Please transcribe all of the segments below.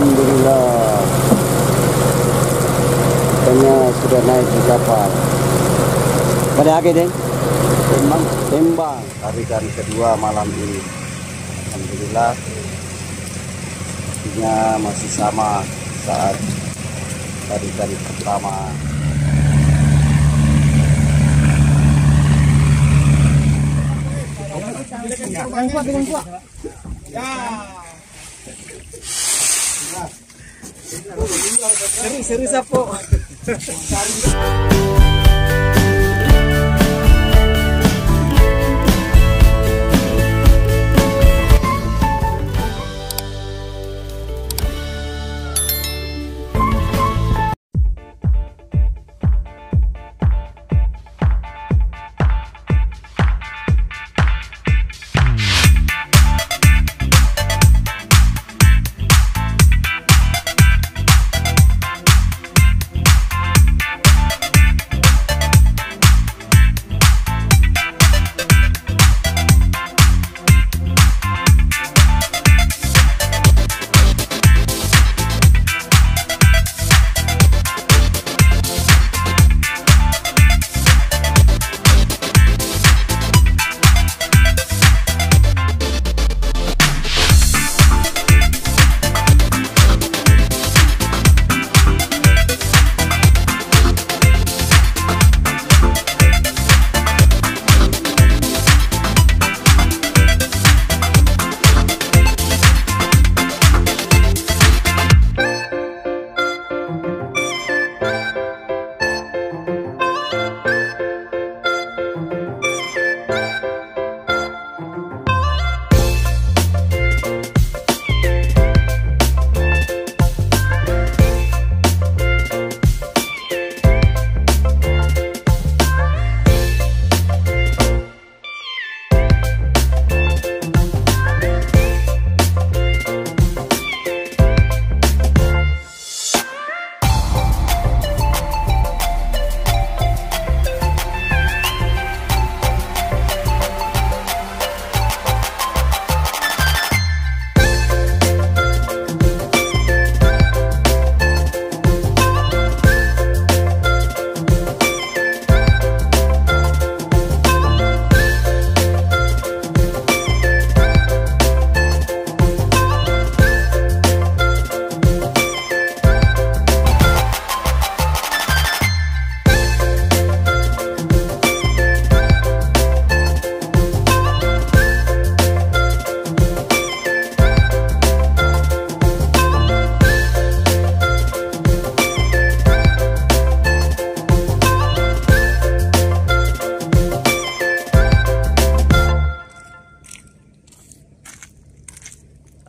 Alhamdulillah, ikannya sudah naik di kapal. Pada akhirnya tembang tarikan kedua malam ini. Alhamdulillah, ikannya masih sama saat tarikan pertama. Seru sapo.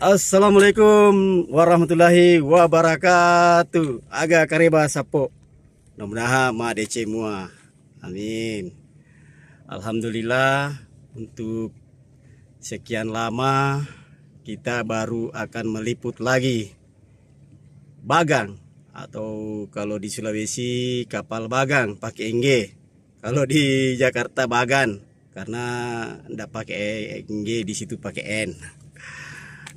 Assalamualaikum warahmatullahi wabarakatuh. Aga kareba sapo. Mudah-mudahan ma DC mua. Amin. Alhamdulillah, untuk sekian lama kita baru akan meliput lagi bagang, atau kalau di Sulawesi kapal bagang pakai NG. Kalau di Jakarta bagan, karena ndak pakai NG, di situ pakai N.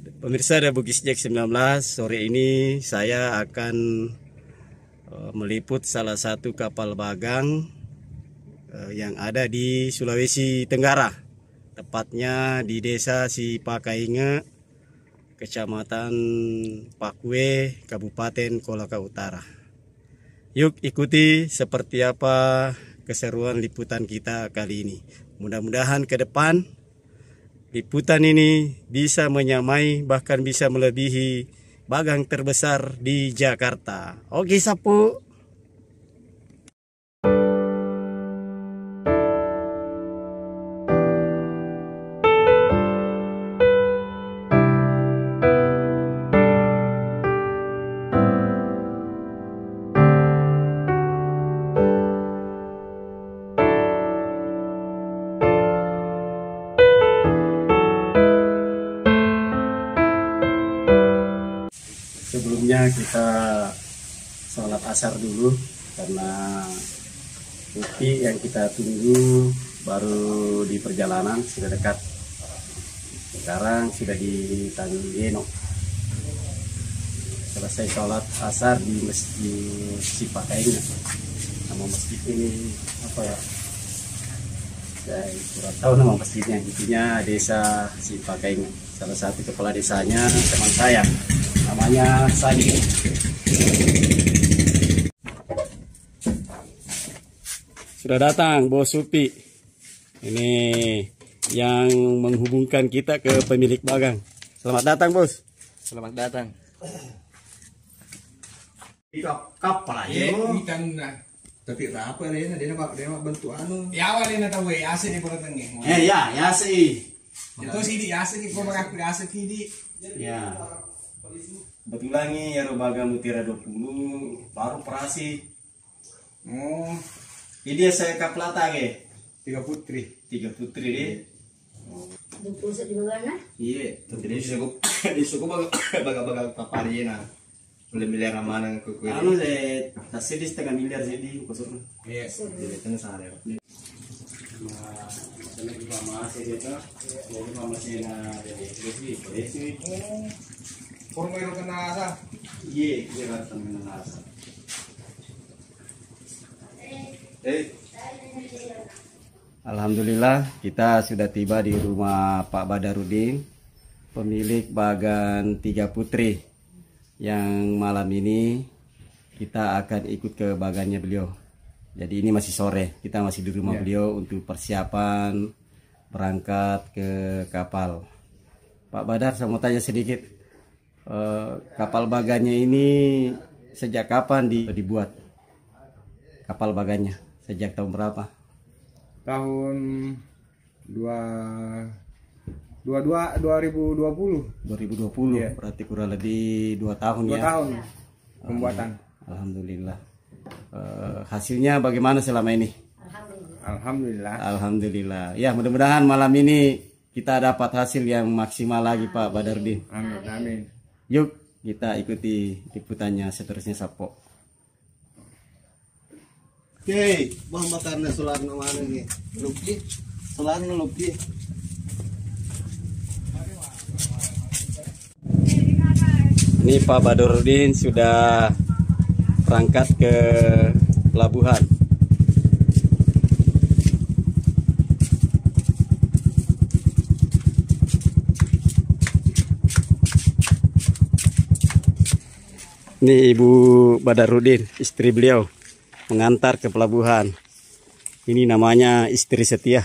Pemirsa dari Bugis Jack 19, sore ini saya akan meliput salah satu kapal bagang yang ada di Sulawesi Tenggara, tepatnya di desa Sipakainge, Kecamatan Pakue, Kabupaten Kolaka Utara. Yuk ikuti seperti apa keseruan liputan kita kali ini. Mudah-mudahan ke depan liputan ini bisa menyamai, bahkan bisa melebihi bagang terbesar di Jakarta. Oke sapu. Sebelumnya kita sholat asar dulu, karena bukti yang kita tunggu baru di perjalanan sudah dekat. Sekarang sudah di Tanjung Geno. selesai sholat asar di masjid Sipakainya. Nama masjid ini apa ya? Saya kurang tahu nama masjidnya. Intinya desa Sipakainya. Salah satu kepala desanya teman saya, namanya Sadi. Sudah datang Bos Supi. Ini yang menghubungkan kita ke pemilik bagang. Selamat datang Bos. Selamat datang. Kapal aja. Ikan na. Tapi apa dia bentuk anu. Ya awal na tahu asa di pura tengah. Ya sih. Itu sih di asa di pura mengaku asa kidi. Ya. Kebetulan nih ya Bagang Mutiara 20 baru operasi. Oh, Ini saya kaplata ke. 3 putri. 3 putri deh. Pusat di mana? Iya, Jadi disuku baga papari na. Boleh miliar mana ku anu deh, tasnya di setengah miliar jadi khususnya. Iya. Jadi itu sehari. Sana juga masih dia, jadi masih na dari polisi. Forma itu kena asa. Iya, dia rata menasa. Alhamdulillah kita sudah tiba di rumah Pak Badarudin, pemilik bagan 3 putri, yang malam ini kita akan ikut ke bagannya beliau. Jadi ini masih sore, kita masih di rumah beliau untuk persiapan berangkat ke kapal. Pak Badar, saya mau tanya sedikit, kapal bagannya ini sejak kapan dibuat? Kapal bagannya sejak tahun berapa? Tahun 2020. 2020. Iya. Berarti kurang lebih 2 tahun 2 ya. tahun pembuatan. Alhamdulillah. Hasilnya bagaimana selama ini? Alhamdulillah. Alhamdulillah. Ya, mudah-mudahan malam ini kita dapat hasil yang maksimal lagi Pak Badarudin. Amin. Amin. Yuk kita ikuti liputannya seterusnya Sapo. Oke, bang makarna solar na mana ni? Lupi. Solar na lupi. Ini Pak Badarudin sudah berangkat ke pelabuhan. Ini Ibu Badarudin, istri beliau, mengantar ke pelabuhan. Ini namanya istri setia,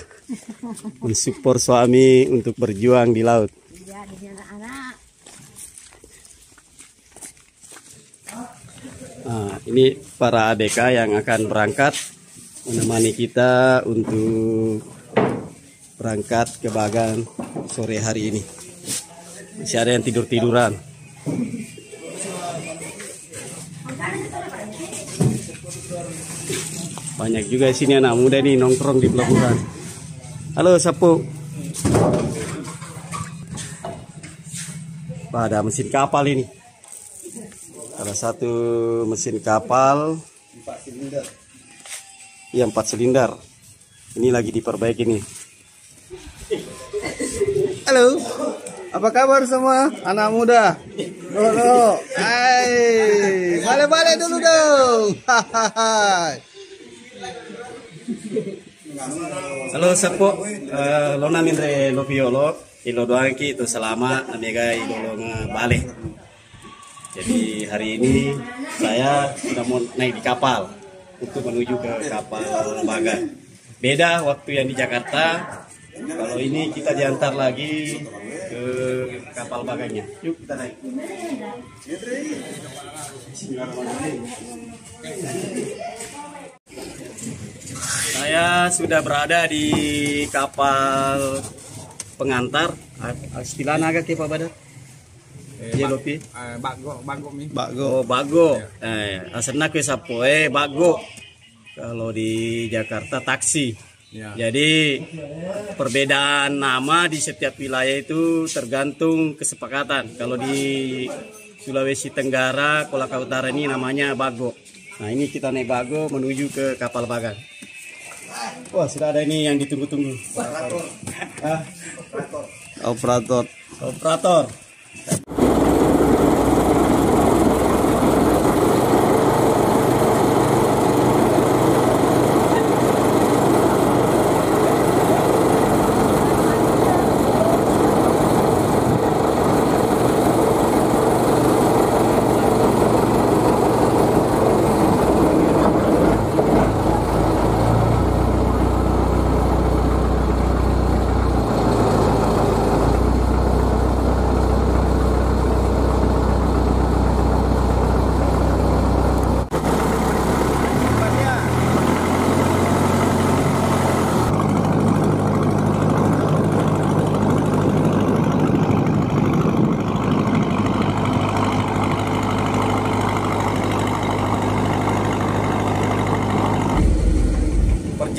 mensupport suami untuk berjuang di laut. Iya, di anak-anak. Nah, ini para ABK yang akan berangkat menemani kita untuk berangkat ke bagan sore hari ini. Masih ada yang tidur-tiduran. Banyak juga di sini anak muda nih nongkrong di pelabuhan. Halo Sapu. Wah, ada mesin kapal ini. Salah satu mesin kapal 4 silinder. Iya, 4 silinder. Ini lagi diperbaiki nih. Halo. Apa kabar semua anak muda? Halo. Hai. Balik-balik dulu dong. Hahaha. Halo Sapo, lo namin re lo piolo, ilo doang ki itu selama namega ilo balik. Jadi hari ini saya sudah mau naik di kapal untuk menuju ke kapal bagan. Beda waktu yang di Jakarta. Kalau ini kita diantar lagi ke kapal bagannya. Yuk kita naik. Saya sudah berada di kapal pengantar. Istilahnya agak Pak Badar. Iya Lopi. Bago mi. Oh, bago. Asalnya ke Sapo bago. Kalau di Jakarta taksi. Ya. Jadi perbedaan nama di setiap wilayah itu tergantung kesepakatan. Kalau di Sulawesi Tenggara, Kolaka Utara ini namanya bago. Nah ini kita naik bago menuju ke kapal bagan. Wah sudah ada ini yang ditunggu-tunggu. Operator. Operator.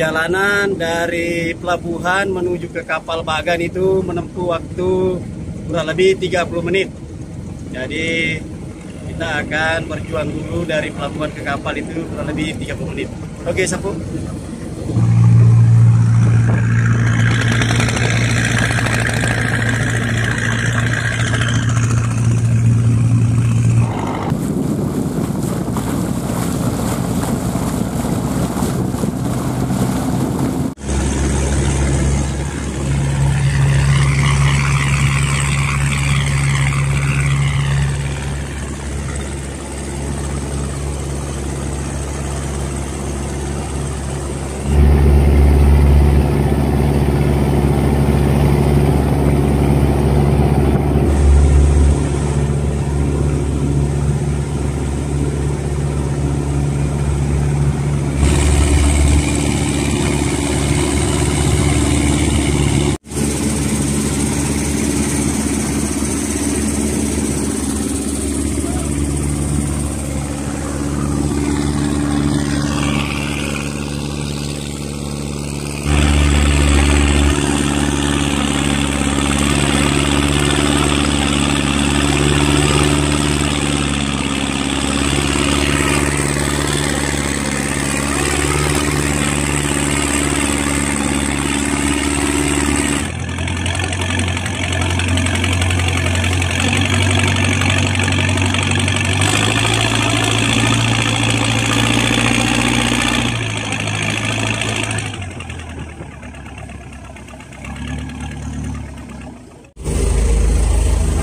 perjalanan dari pelabuhan menuju ke kapal Bagan itu menempuh waktu kurang lebih 30 menit. Jadi kita akan berjuang dulu dari pelabuhan ke kapal itu kurang lebih 30 menit. Oke, Sapu.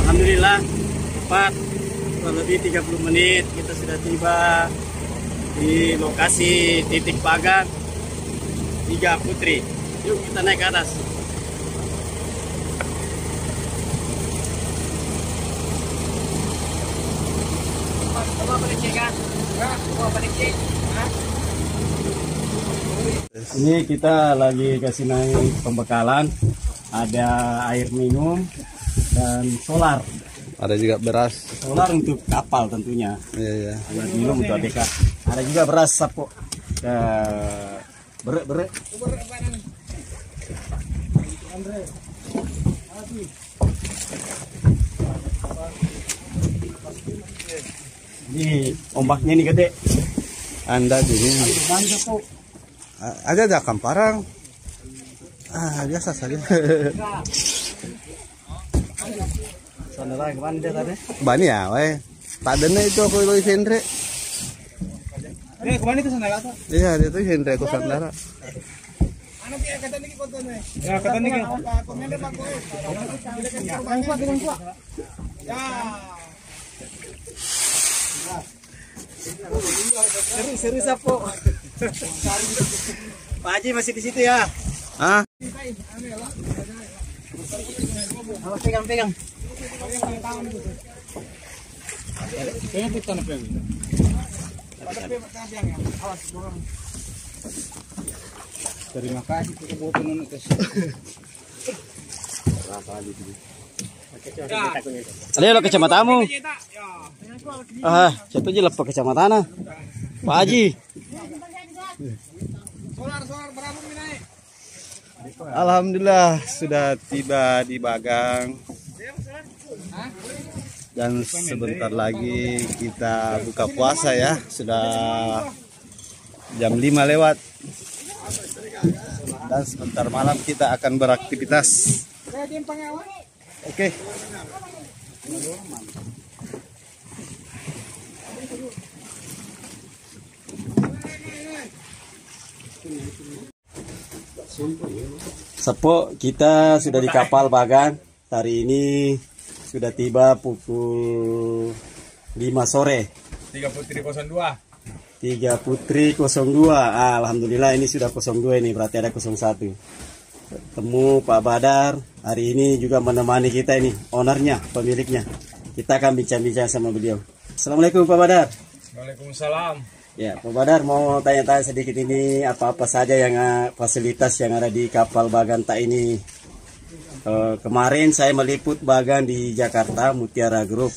Alhamdulillah, tepat kurang lebih 30 menit kita sudah tiba di lokasi titik Bagan 3 Putri. Yuk kita naik ke atas. Ini kita lagi kasih naik pembekalan, ada air minum dan solar. Ada juga beras. Solar untuk kapal tentunya. Iya. Air minum untuk ABK. Ada juga beras, Sapo. Berek. Ini ombaknya nih gede. Anda gini. Bangga, Po. Ada kamparang. Biasa saja. Saudara kemana dia tadi? Bani ya, weh. Tak ada itu aku itu Hendra. Kemana itu sana kata? Iya, dia tuh Hendra aku saudara. Anak dia kata niki kota nih. Ya kata niki. Komentar Pak Koe. Ya. Seru Sapo. Pak Haji masih di situ ya? Ah, Awas pegang. Kayaknya kita nak pergi. Terima kasih kebutuhan untuk Ada lo kecamatamu. Siapa aja lepas kecamatan. Pak Haji. solar berapa naik? alhamdulillah sudah tiba di Bagang. Dan sebentar lagi kita buka puasa ya. Sudah jam 5 lewat. Dan sebentar malam kita akan beraktivitas. Oke. Sepo, kita sudah di kapal Bagan. Hari ini sudah tiba pukul 5 sore. 3 Putri 02. 3 Putri 02. Alhamdulillah ini sudah 02 ini, berarti ada 01. Ketemu Pak Badar. Hari ini juga menemani kita ini, ownernya, pemiliknya. Kita akan bincang-bincang sama beliau. Assalamualaikum Pak Badar. Waalaikumsalam. Ya, Pak Badar mau tanya-tanya sedikit ini apa-apa saja yang fasilitas yang ada di kapal Baganta ini. Kemarin saya meliput Bagan di Jakarta, Mutiara Group.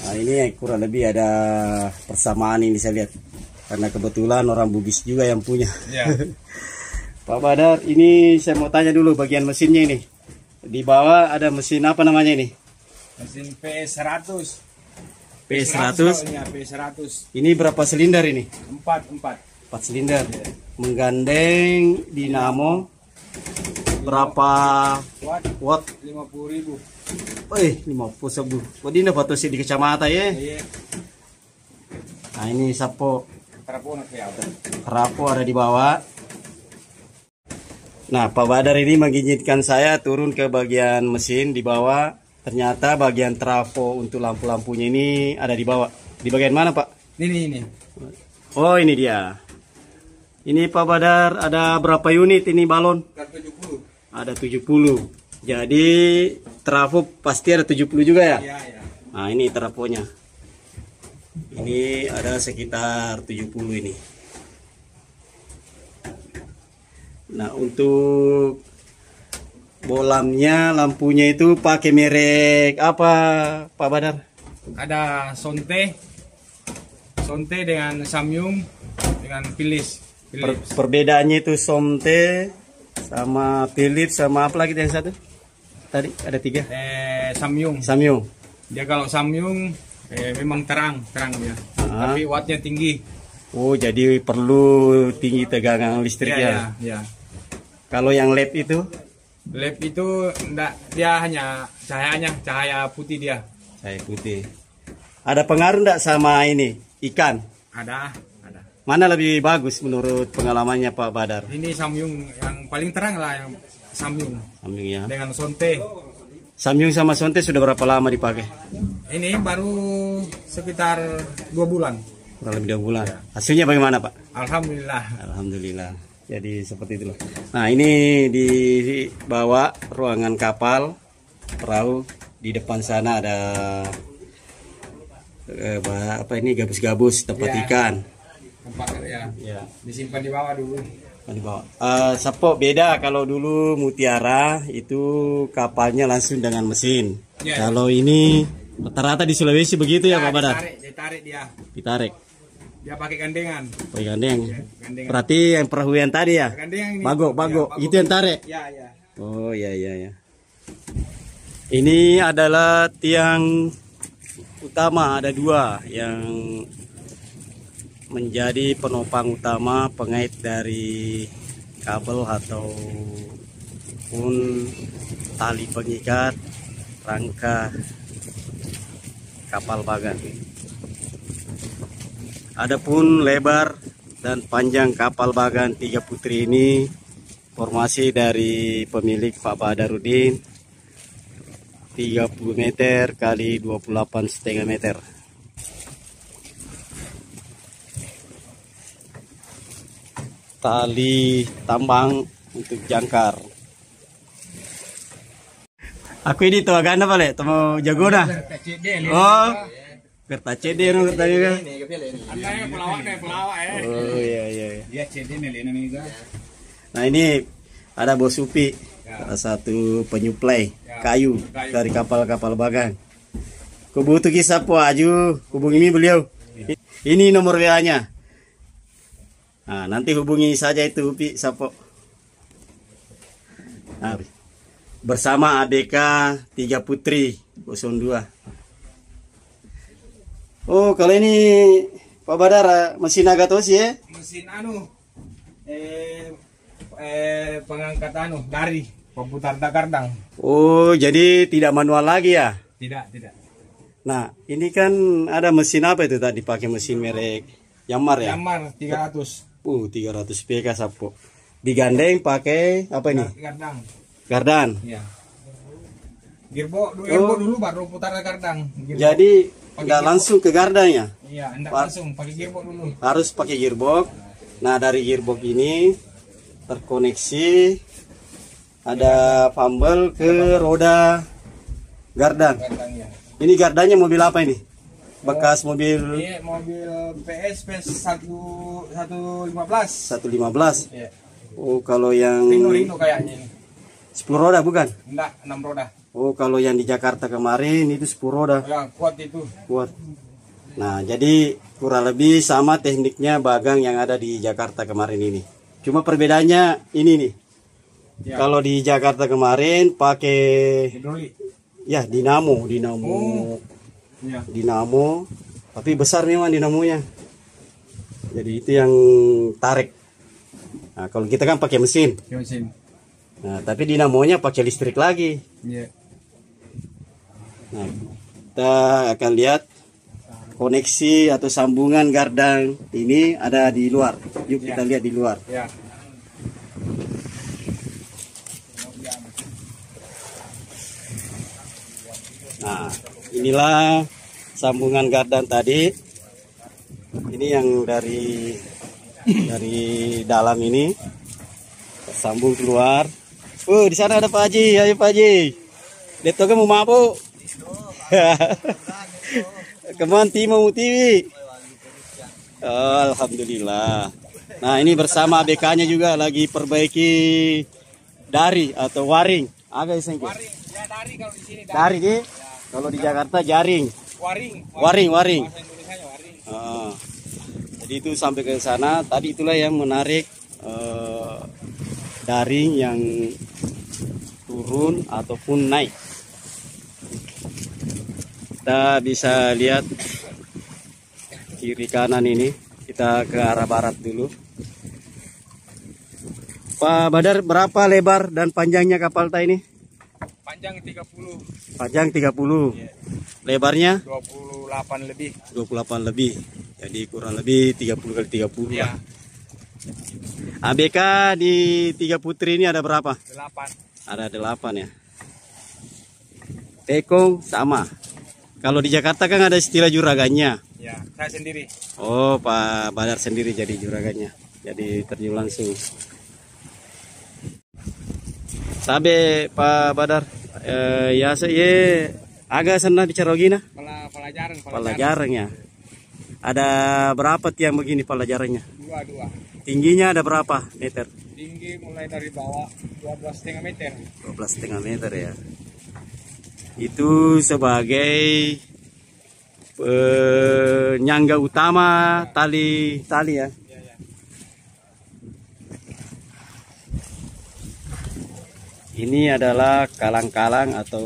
Nah, ini kurang lebih ada persamaan ini saya lihat. Karena kebetulan orang Bugis juga yang punya. Ya. Pak Badar, ini saya mau tanya dulu bagian mesinnya ini. Di bawah ada mesin apa namanya ini? Mesin PS100. PS100. Ya, PS100. Ini berapa silinder ini? 4. 4 silinder. Menggandeng dinamo berapa watt? 50.000. 50.000. Kok dina batu sih di kecamatan ya? Iya. Nah ini sapo Terapon kayak apa? rapo ada di bawah. Nah Pak Badar ini mengizinkan saya turun ke bagian mesin di bawah. Ternyata bagian trafo untuk lampu-lampunya ini ada di bawah. Di bagian mana Pak? Ini. Oh ini dia. Ini Pak Badar ada berapa unit ini balon? 70. Ada 70. Jadi trafo pasti ada 70 juga ya? Iya. Nah ini trafonya. Ini ada sekitar 70 ini. Nah untuk bolamnya, lampunya itu pakai merek apa Pak Badar? Ada Sonte dengan Samyang dengan Philips. Perbedaannya itu Somte sama Philips sama apa lagi yang satu? Tadi ada 3. Samyang. Dia kalau Samyang memang terang dia. Tapi wattnya tinggi. Oh jadi perlu tinggi tegangan listriknya. Ya. Kalau yang LED itu? LED itu enggak, dia hanya cahaya putih dia. Cahaya putih. Ada pengaruh enggak sama ini ikan? Ada. Mana lebih bagus menurut pengalamannya Pak Badar? Ini Samyang yang paling terang lah, yang Samyang. Samyang ya. Dengan Sonte. Samyang sama Sonte sudah berapa lama dipakai? Ini baru sekitar 2 bulan. Kurang lebih 2 bulan. Hasilnya bagaimana Pak? Alhamdulillah. Alhamdulillah. Jadi seperti itulah. Nah ini di bawah ruangan kapal perahu, di depan sana ada apa ini gabus-gabus tempat ikan. Tempat Ya. disimpan di bawah dulu. Di bawah. Sapok beda kalau dulu Mutiara itu kapalnya langsung dengan mesin. Ya. Kalau ini rata-rata di Sulawesi begitu ya Pak Badar? Ditarik dia. Ditarik. Dia pakai gandengan. Pakai gandeng. Gandengan. Berarti yang perahu yang tadi ya? Gandengan ini. Bagok. Ya, Itu yang tarik. Ya. Oh iya. Ini adalah tiang utama, ada 2 yang menjadi penopang utama pengait dari kabel ataupun tali pengikat rangka kapal bagan. Adapun lebar dan panjang kapal bagan 3 Putri ini formasi dari pemilik Pak Badarudin 30 meter kali 28,5 meter. Tali tambang untuk jangkar. Aku ini tuh agak apa le? Temu jago dah. Oh, kertas CD nu kertas juga. Oh iya. Nah ini ada Bos Upi, salah satu penyuplai kayu dari kapal-kapal bagan. Kubutuh kisah po aju, hubungi beliau. Ini nomor WA-nya. Nah, nanti hubungi saja itu Upi Sapo. Nah, bersama ABK 3 Putri 02. Oh, kalau ini Pak Badar mesin Agatosi ya? Mesin pengangkat dari pemutar kardang. Oh, jadi tidak manual lagi ya? Tidak. Nah, ini kan ada mesin apa itu tadi pakai mesin merek Yammar ya? Yammar 300. 300 PK Sapo. Digandeng pakai apa ini? Gardan. Iya. Gearbox dulu baru putar kardang. Jadi enggak langsung ke gardan ya? Iya, enggak langsung pakai gearbox dulu. Harus pakai gearbox. Nah, dari gearbox ini terkoneksi ada fumble ke roda gardan. Ya. Ini gardannya mobil apa ini? Bekas mobil Ini mobil PS 115. 115. Iya. Oh, kalau yang Rino kayaknya ini. 10 roda bukan? Enggak, 6 roda. Oh, kalau yang di Jakarta kemarin itu 10 roda. Ya, kuat itu. Kuat. Nah, jadi kurang lebih sama tekniknya bagang yang ada di Jakarta kemarin ini. Cuma perbedaannya ini nih. Ya. Kalau di Jakarta kemarin pakai Hidrolik. ya dinamo, Ya. dinamo, tapi besar memang dinamonya. Jadi itu yang tarik. Nah, kalau kita kan pakai mesin. Mesin. Nah, tapi dinamonya pakai listrik lagi. Iya. Nah, kita akan lihat koneksi atau sambungan gardang ini ada di luar. Yuk kita lihat di luar. Ya. Nah, inilah sambungan gardang tadi. Ini yang dari dalam ini sambung keluar. Di sana ada Pak Haji. Ayo Pak Haji. Deto kan mau mabuk. Kemana Timo TV? Alhamdulillah. Nah, ini bersama ABK-nya juga lagi perbaiki dari atau waring. Agak sengke. Waring. Ya dari kalau di sini. Dari nih. Kalau di Jakarta jaring. Waring. Waring. Bahasa Indonesianya waring. Jadi itu sampai ke sana. Tadi itulah yang menarik daring yang turun ataupun naik. Kita bisa lihat kiri kanan ini. Kita ke arah barat dulu. Pak Badar, berapa lebar dan panjangnya kapal ta ini? Panjang 30. Panjang 30. Lebarnya 28 lebih. 28 lebih. Jadi kurang lebih 30 kali 30 Ya. lah. ABK di Tiga Putri ini ada berapa? 8. Ada 8 ya. Tekong sama. Kalau di Jakarta kan ada istilah juragannya. Ya, saya sendiri. Oh, Pak Badar sendiri jadi juragannya. Jadi terjun langsung. Sabe Pak Badar, ya saya agak senang bicara gini. Pelajaran ya. Ada berapa tiang begini pelajarannya? Dua. Tingginya ada berapa meter? Tinggi mulai dari bawah 12,5 meter. 12,5 meter ya. Itu sebagai penyangga utama tali ya. Ini adalah kalang-kalang atau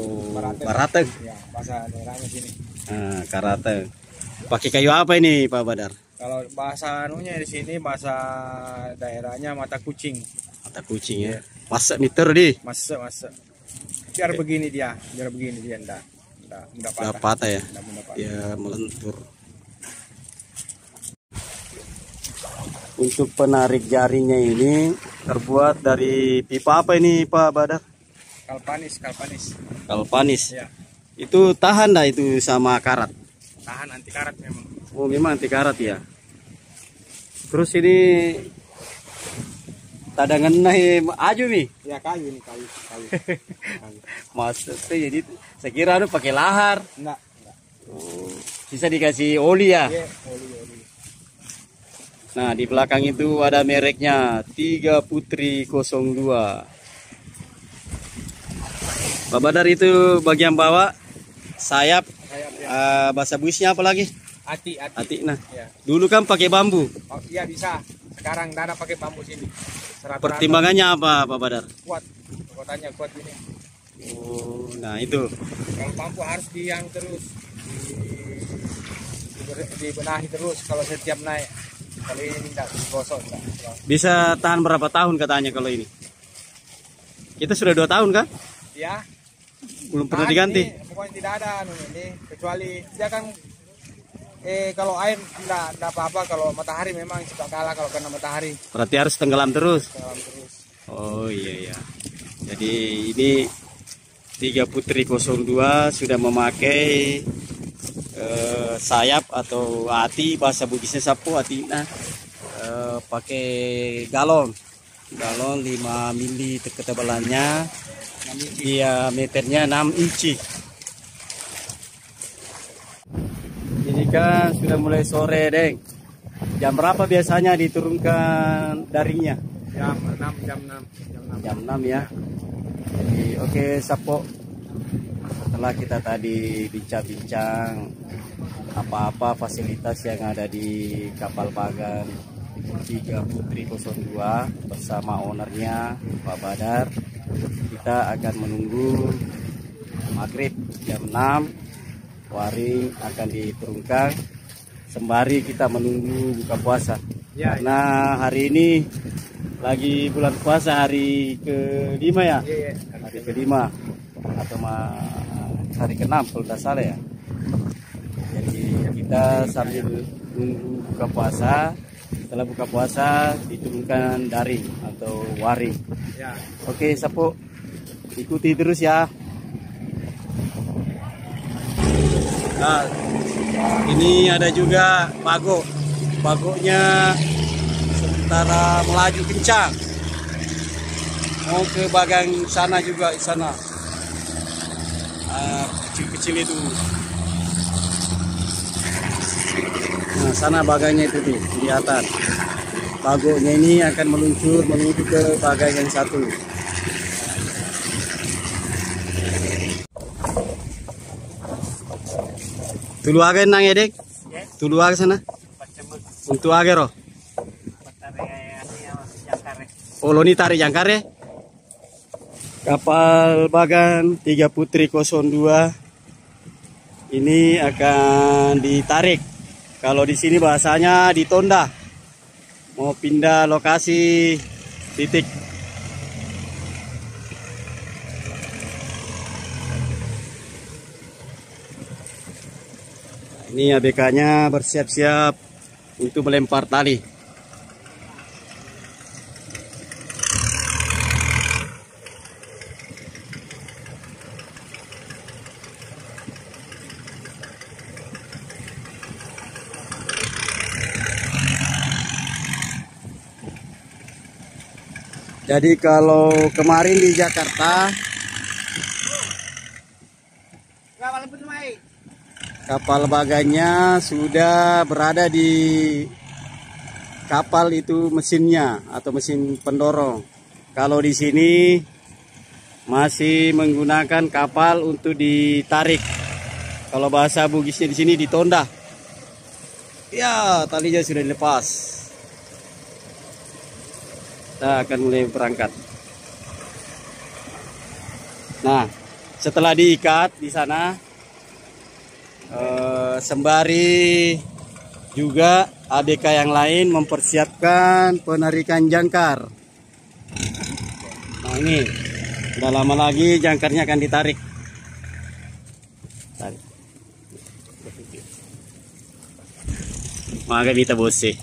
barateng. Ya, bahasa daerahnya sini. Nah, karateng. Pakai kayu apa ini Pak Badar? Kalau bahasa anunya di sini bahasa daerahnya mata kucing. Mata kucing ya. Masa meter di? Masa. Biar begini dia enggak Udah patah ya. Enggak mudah patah. Ya melentur. Untuk penarik jaringnya ini terbuat dari pipa apa ini Pak Badar? Kalpanis. Kalpanis. Ya. Itu tahan dah itu sama karat. Tahan anti karat memang. Oh memang anti karat ya. Terus ini tadangan naik aju nih. Ya kayu. Maksudnya jadi saya kira anu pakai lahar. Enggak. Oh, sisa dikasih oli ya. Iya, oli. Nah, di belakang itu ada mereknya Tiga Putri 02. Pak Badar itu bagian bawah sayap ya. bahasa buisnya apa lagi? Ati. Nah, Ya. dulu kan pakai bambu. Oh, iya bisa. Sekarang enggak ada pakai bambu sini. Rata-rata Pertimbangannya apa Pak Badar? kuat. Kotanya kuat ini. Oh, nah itu. Kalau bambu harus diang terus. Dibenahi terus kalau setiap naik. Kalau ini enggak digosok enggak. Bisa tahan berapa tahun katanya kalau ini? Kita sudah 2 tahun kan? Ya. Belum pernah Tahan diganti. ini, pokoknya tidak ada ini kecuali dia kan kalau air tidak apa-apa, kalau matahari memang suka kalah kalau kena matahari. Berarti harus tenggelam terus. Dalam terus. Oh iya. Jadi ini Tiga Putri 02 sudah memakai sayap atau ati, bahasa Bugisnya sapu ati. Nah, pakai galon 5 mili ketebalannya, diameternya 6 inci. Ini kan sudah mulai sore, Deng. Jam berapa biasanya diturunkan daringnya? Jam 6. Jam 6 ya. Jadi oke, Sapo. Setelah kita tadi bincang-bincang apa-apa fasilitas yang ada di kapal Pagan, Tiga Putri 02 bersama ownernya Pak Badar. Kita akan menunggu maghrib jam 6, waring akan diturunkan sembari kita menunggu buka puasa. Karena hari ini lagi bulan puasa, hari ke-5 ya? Hari ke-5 atau hari ke-6 kalau tidak salah ya. Jadi kita sambil nunggu buka puasa. Setelah buka puasa diturunkan daring atau waring. Oke, Sapo, ikuti terus ya. Nah, ini ada juga bagok. Bagoknya sementara melaju kencang. Mau ke bagian sana juga, di sana. Kecil-kecil itu. Nah, sana baganya itu tuh, kelihatan. Bagoknya ini akan meluncur menuju ke bagai yang satu. Tulu aga nang edek? Tulu aga sana? Untuk aga roh? Oh, loni tarik jangkare? Kapal Bagan 3 Putri 02 ini akan ditarik. Kalau di sini bahasanya ditonda. Mau pindah lokasi titik. Ini ABK-nya bersiap-siap untuk melempar tali. Jadi kalau kemarin di Jakarta kapal Bagannya sudah berada di kapal itu mesinnya atau mesin pendorong. Kalau di sini masih menggunakan kapal untuk ditarik. Kalau bahasa Bugisnya di sini ditonda. Ya, talinya sudah dilepas. Kita akan mulai berangkat. Nah, setelah diikat di sana, sembari juga ABK yang lain mempersiapkan penarikan jangkar. Nah, ini udah lama lagi jangkarnya akan ditarik. Tarik. Maka kita bose.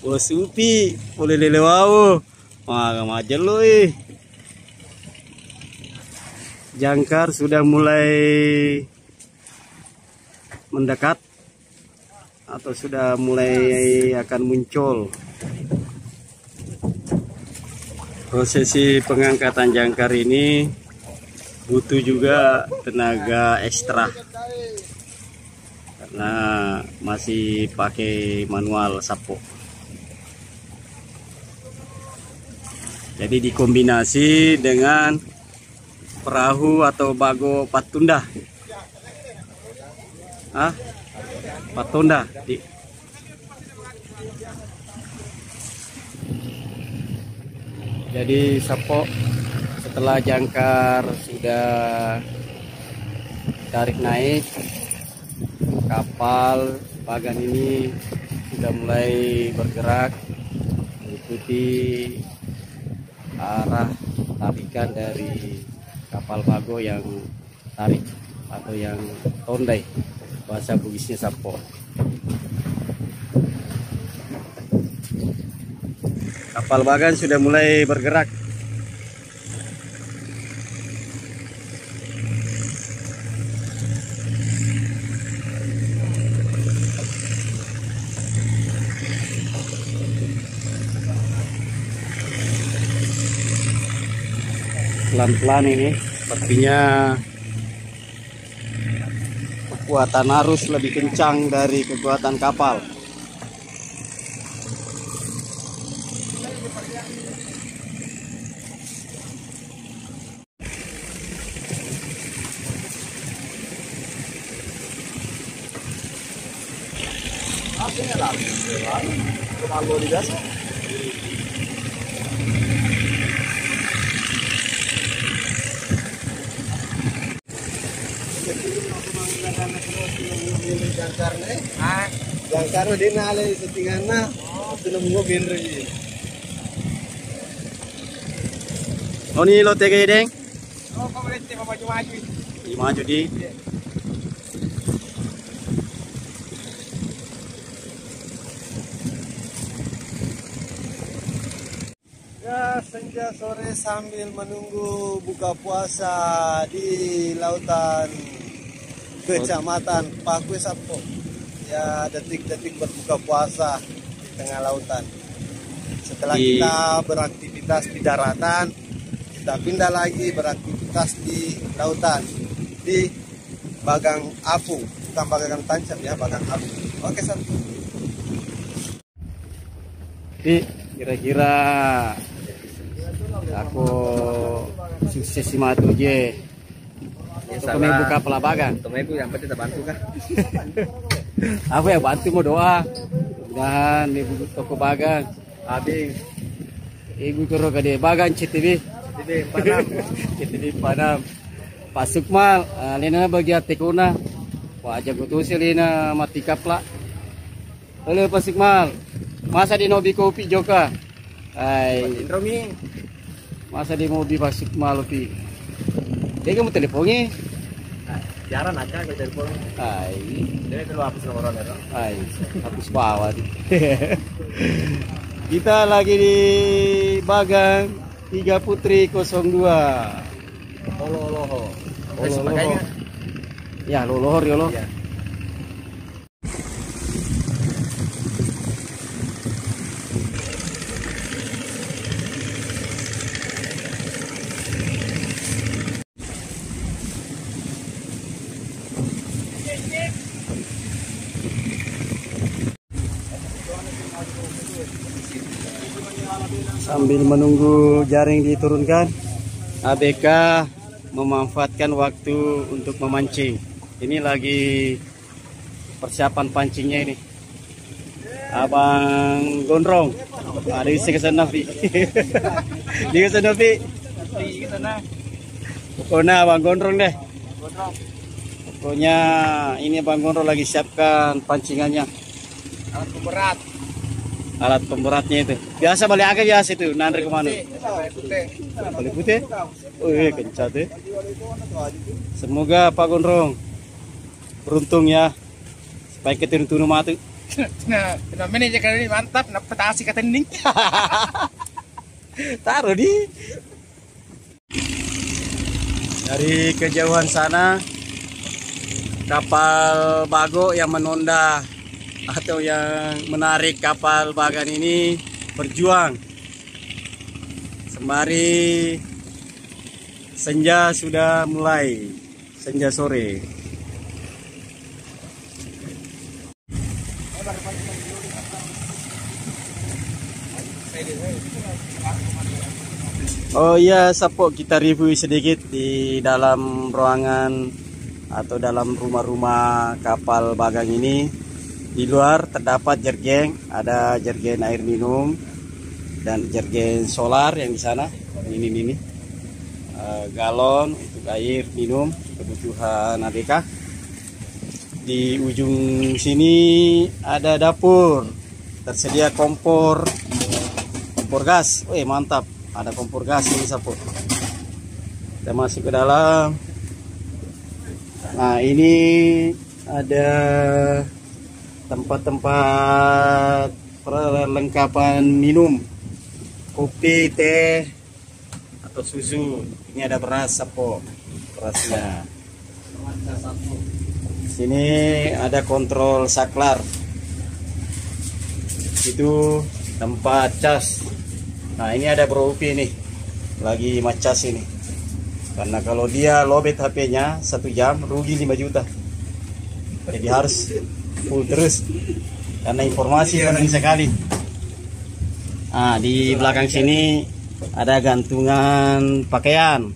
Bos Upi, boleh lelewau. Maka majer lo Jangkar sudah mulai mendekat atau sudah mulai akan muncul. Prosesi pengangkatan jangkar ini butuh juga tenaga ekstra karena masih pakai manual sapo. Jadi dikombinasi dengan perahu atau bago patunda. Patunda. Jadi sapo setelah jangkar sudah tarik naik, kapal Bagan ini sudah mulai bergerak mengikuti arah tarikan dari kapal bago yang tarik atau yang tondai, bahasa Bugisnya sapo. Kapal Bagan sudah mulai bergerak. Pelan-pelan ini, sepertinya kekuatan arus lebih kencang dari kekuatan kapal. Jangkar din nalay sa tingan na. Ito na mga binro yun. Oh ni lo tege deng. Oh, pemerintah maju-maju. Maju di. Ya, senja sore sambil menunggu buka puasa di lautan Kecamatan Pakue Sapo. Ya, detik-detik berbuka puasa di tengah lautan. Setelah kita beraktivitas di daratan, kita pindah lagi beraktivitas di lautan, di Bagang Apung, bukan Bagang Tancap ya, Bagang Apung. Oke, Satu. Kira-kira aku sukses si matu je. Untuk buka pelabagan. Temanku yang penting bantu kah? Aku yang bantu mau doa. Mudah-mudahan ibu toko bagang. Abi ibu kuro kade bagang CTV. CTV Padam. Pak Sukmal, lena bagian tekuna. Wah aja tu selina mati kapla. Halo Pak Sukmal. Masa di nobi kopi joka. Hai. Romi. Masa di mobil Pak Sukmal pi. Dia kamu teleponnya? Jarang aja ke telepon. Hai. Dia kalau hapus nomor orang itu. Hai. Hapus bawah. Kita lagi di Bagang 3 Putri 02. Loho. Loloho. Ya, lolohor ya lo. Iya. Sambil menunggu jaring diturunkan, ABK memanfaatkan waktu untuk memancing. Ini lagi persiapan pancingnya ini. Abang Gondrong, ada isi ke sana Pi. Di ke sana Pi. Di sana. Pokoknya Abang Gondrong deh. Pokoknya ini Abang Gondrong lagi siapkan pancingannya. Alat pemberat. Alat pemberatnya itu. Biasa balik agak biasa itu, nandri kemana? Balik putih. Oh iya kencat ya. Semoga Pak Gondrong beruntung ya. Supaya kita turun mati. Nah, namanya aja kali ini mantap, petasi kata ning. Taruh di. Dari kejauhan sana kapal Bago yang menonda atau yang menarik kapal Bagan ini berjuang. Sembari senja sudah mulai, senja sore. Oh iya, Sapok, kita review sedikit di dalam ruangan atau dalam rumah-rumah kapal Bagang ini. Di luar terdapat jergen, ada jergen air minum dan jergen solar yang di sana. Ini galon untuk air minum kebutuhan ABK. Di ujung sini ada dapur, tersedia kompor gas. Mantap, ada kompor gas ini Sapok. Kita masuk ke dalam. Nah ini ada tempat-tempat perlengkapan minum, kopi, teh, atau susu. Ini ada beras Sapok, berasnya. Sini ada kontrol saklar. Itu tempat cas. Nah ini ada Bro Upi nih, lagi macas ini. Karena kalau dia lobet HP-nya 1 jam rugi 5 juta. Jadi harus full terus karena informasi penting sekali. Nah, di belakang sini ada gantungan pakaian,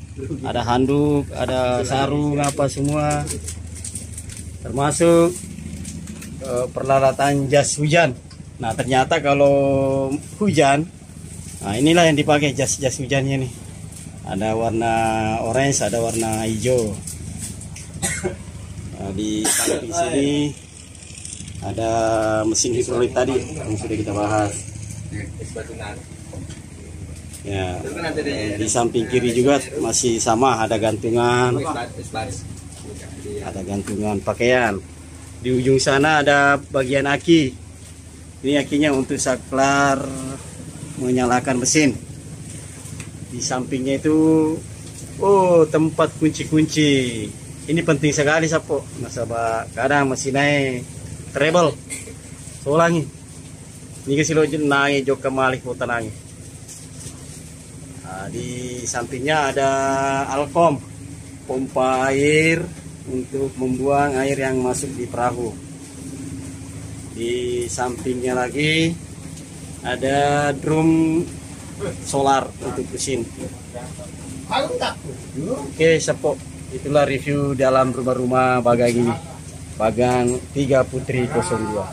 ada handuk, ada sarung apa semua, termasuk peralatan jas hujan. Nah ternyata kalau hujan, nah inilah yang dipakai jas hujannya nih. Ada warna orange, ada warna hijau. Nah, di samping sini ada mesin hidrolik tadi yang sudah kita bahas. Ya, di samping kiri juga masih sama, ada gantungan pakaian. Di ujung sana ada bagian aki. Ini akinya untuk saklar menyalakan mesin. Di sampingnya itu tempat kunci-kunci. Ini penting sekali Sapo. Nasabah kadang masih naik treble. Solangi. Ini ke silo naik jok kemalik tanangi. Nah, di sampingnya ada alkom, pompa air untuk membuang air yang masuk di perahu. Di sampingnya lagi ada drum solar untuk mesin. Oke, Sapo, itulah review dalam rumah-rumah Bagang ini. Bagang 3 Putri 02.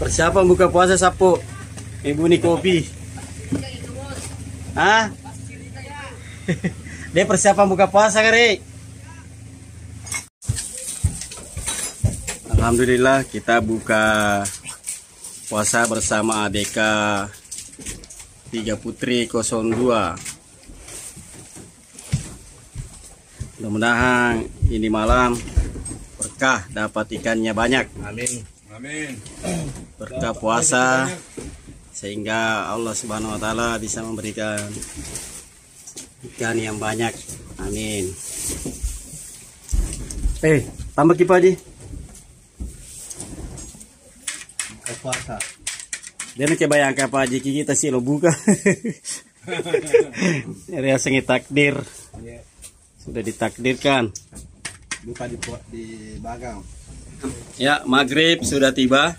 Persiapan buka puasa Sapo. Ibu nih kopi. Hah? Dia persiapan buka puasa kali. Alhamdulillah kita buka puasa bersama ADK 3 Putri 02. Mudah-mudahan ini malam berkah, dapat ikannya banyak. Amin. Amin. Berkah puasa sehingga Allah Subhanahu wa taala bisa memberikan ikan yang banyak. Amin. Tambah kipas aja. Buka puasa. Dia nak bayang apa aja kita sih lo buka. Rasanya takdir. Sudah ditakdirkan. Buka di Bagang. Ya, maghrib sudah tiba.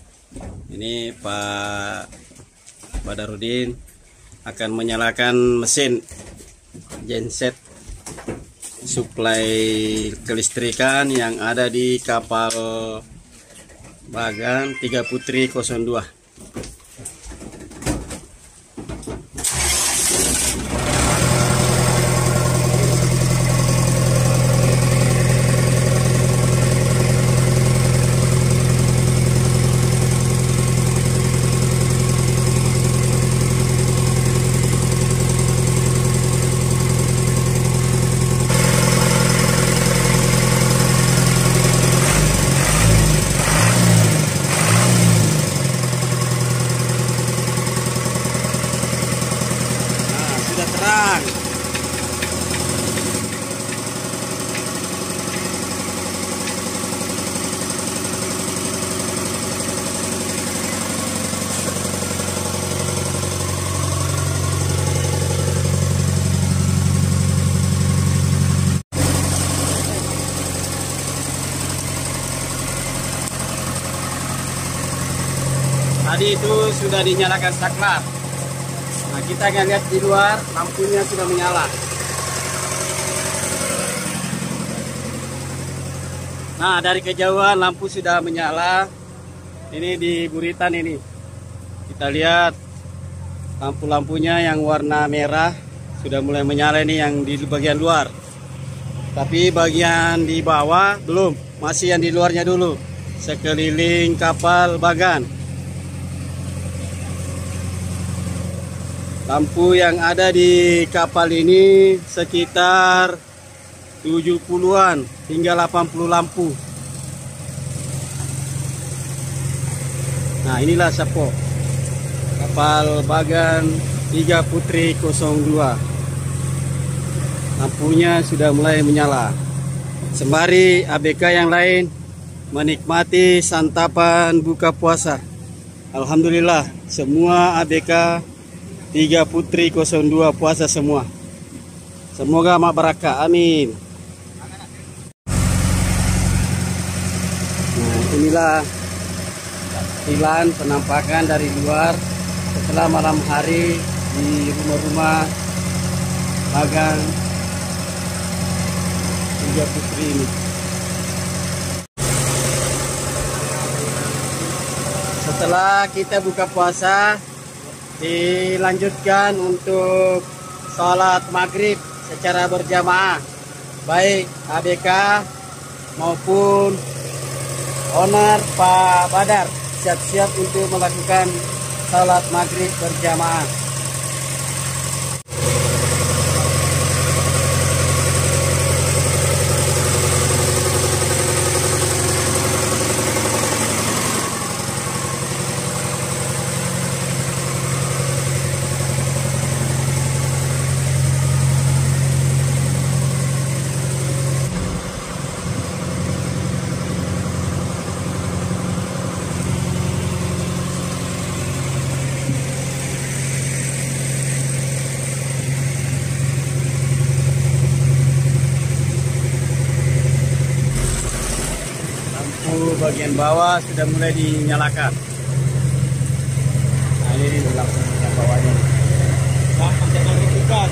Ini Pak Badarudin akan menyalakan mesin genset suplai kelistrikan yang ada di kapal Bagang 3 Putri 02. Sudah terang. Tadi itu sudah dinyalakan saklar. Nah, kita akan lihat di luar, lampunya sudah menyala. Nah, dari kejauhan lampu sudah menyala. Ini di buritan ini. Kita lihat lampu-lampunya yang warna merah sudah mulai menyala ini yang di bagian luar. Tapi bagian di bawah belum, masih yang di luarnya dulu. Sekeliling kapal Bagan. Lampu yang ada di kapal ini sekitar 70-an hingga 80 lampu. Nah, inilah Sapo. Kapal Bagan 3 Putri 02. Lampunya sudah mulai menyala. Sembari ABK yang lain menikmati santapan buka puasa. Alhamdulillah, semua ABK 3 Putri 02 puasa semua. Semoga mak berkah, amin. Nah, inilah tampilan penampakan dari luar setelah malam hari di rumah-rumah Bagang 3 Putri ini. Setelah kita buka puasa, dilanjutkan untuk sholat maghrib secara berjamaah, baik ABK maupun owner Pak Badar siap-siap untuk melakukan sholat maghrib berjamaah. Bagian bawah sudah mulai dinyalakan. Nah, ini langsung bagian bawahnya. Nah, jangan ditekan.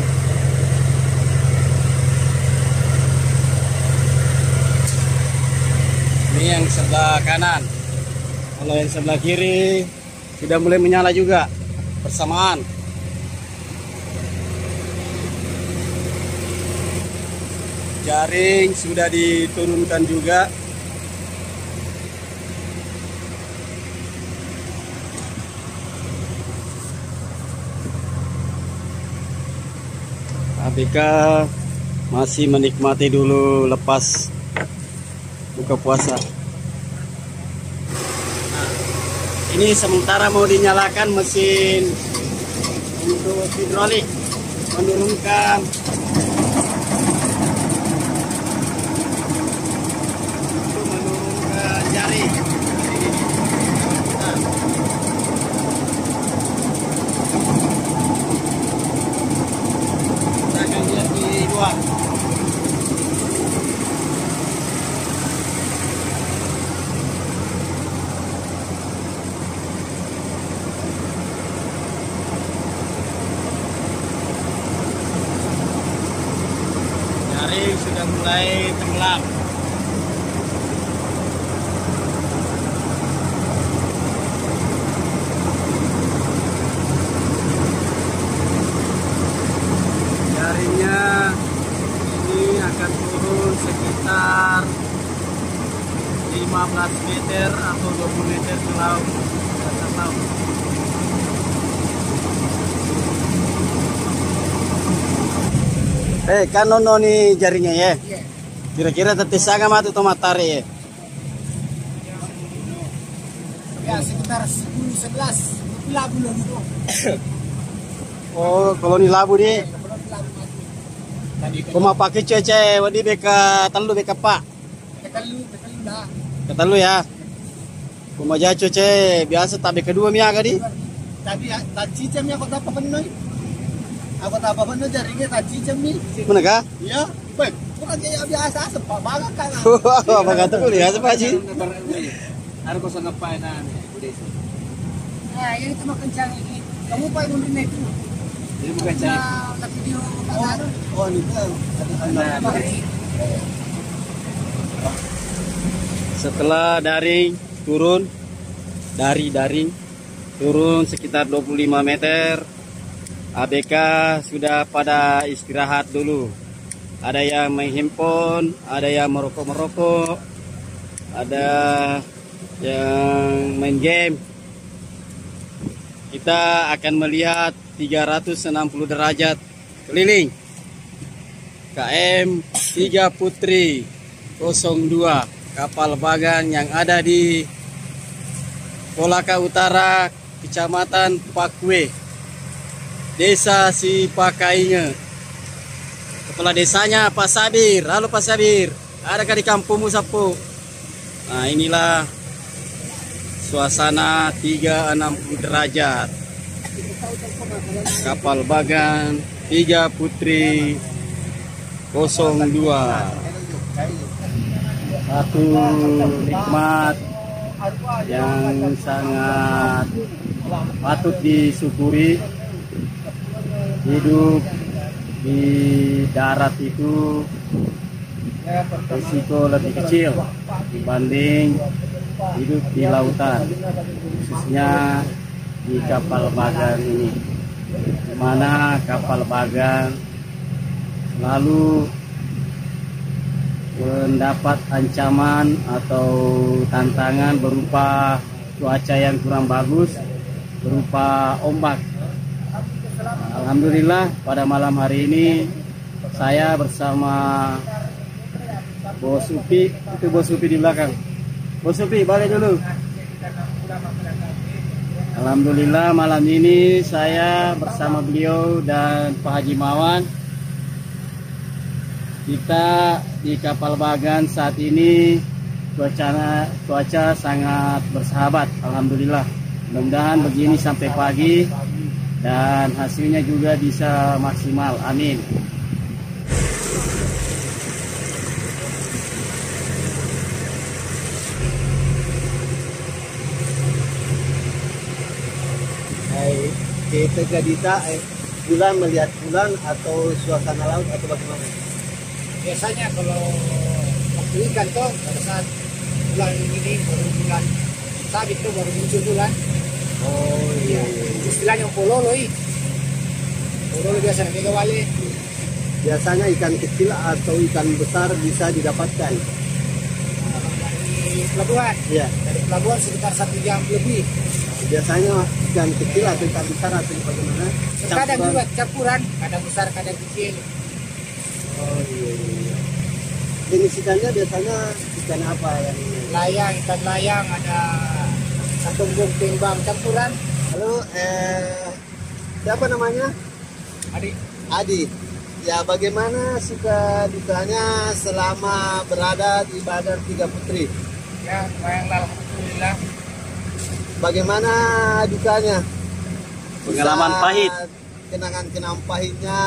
Ini yang sebelah kanan. Kalau yang sebelah kiri sudah mulai menyala juga bersamaan. Jaring sudah diturunkan juga. ABK masih menikmati dulu lepas buka puasa. Nah, ini sementara mau dinyalakan mesin untuk hidrolik, menurunkan jaring. Nah, kita akan lihat di luar. Jaring sudah mulai tenggelam. Jaringnya ini akan turun sekitar 15 meter atau 20 meter ke laut, dasar laut. Kan nono nih jaringnya ya. Kira-kira tetisanga mati atau matahari ya? Ya sekitar 10-11 labu loh. Oh, koloni labu di. Kuma pakai cece, wadi beka telu beka pak. Ketalu lah. Ketalu ya. Kuma jaco cece biasa tabe kedua mi aga di. Tapi tak cicamnya kok dapat penuh. Aku tak apa penuh jaringnya tak cicam nih. Mana kah? Iya, baik. Bukan kayak biasa sepak banget kan. Apa kata kuliah ya sepak sih? Harus kau ngapain nanti? Nah, ini cuma kencang ini. Kamu pakai mundur itu. Ini bukan cari. Nah, video Pak. Oh, ini kan. Setelah daring turun dari daring turun sekitar 25 meter, ABK sudah pada istirahat dulu. Ada yang main handphone, ada yang merokok-merokok, ada yang main game. Kita akan melihat 360 derajat keliling KM 3 Putri 02 kapal bagan yang ada di Kolaka Utara, Kecamatan Pakwe, Desa Sipakainge. Kepala desanya Pak Sabir. Halo Pak Sabir, adakah di kampungmu Sapu? Nah, inilah suasana 360 derajat kapal bagan 3 Putri 02. Satu nikmat yang sangat patut disyukuri. Hidup di darat itu risiko lebih kecil dibanding hidup di lautan, khususnya di kapal Bagan ini, di mana kapal Bagan selalu mendapat ancaman atau tantangan berupa cuaca yang kurang bagus, berupa ombak. Alhamdulillah pada malam hari ini saya bersama Bos Upi, itu Bos Upi di belakang. Bos Upi balik dulu. Alhamdulillah malam ini saya bersama beliau dan Pak Haji Mawan. Kita di kapal Bagan saat ini cuaca sangat bersahabat. Alhamdulillah. Mudah-mudahan begini sampai pagi dan hasilnya juga bisa maksimal. Amin. Kita Gadita bulan melihat bulan atau suasana laut atau bagaimana? Biasanya kalau waktu ikan tuh pada saat bulan ini baru bulan sabit tuh baru muncul bulan. Oh iya. Istilahnya pololo pololo biasa naga wale. Biasanya ikan kecil atau ikan besar bisa didapatkan Dari pelabuhan. Iya. Dari pelabuhan sekitar 1 jam lebih. Biasanya ikan kecil atau ikan besar atau bagaimana? Kadang juga campuran, kadang besar, kadang kecil. Oh iya. Jenis ikannya biasanya ikan apa yang Layang, ikan layang, ada satumbung, timbang, campuran. Halo, siapa namanya? Adik, Adi. Ya, bagaimana suka dukanya selama berada di Badar Tiga Putri? ya lumayan, alhamdulillah. Bagaimana dukanya? Pengalaman Bisa pahit. Kenangan-kenangan pahitnya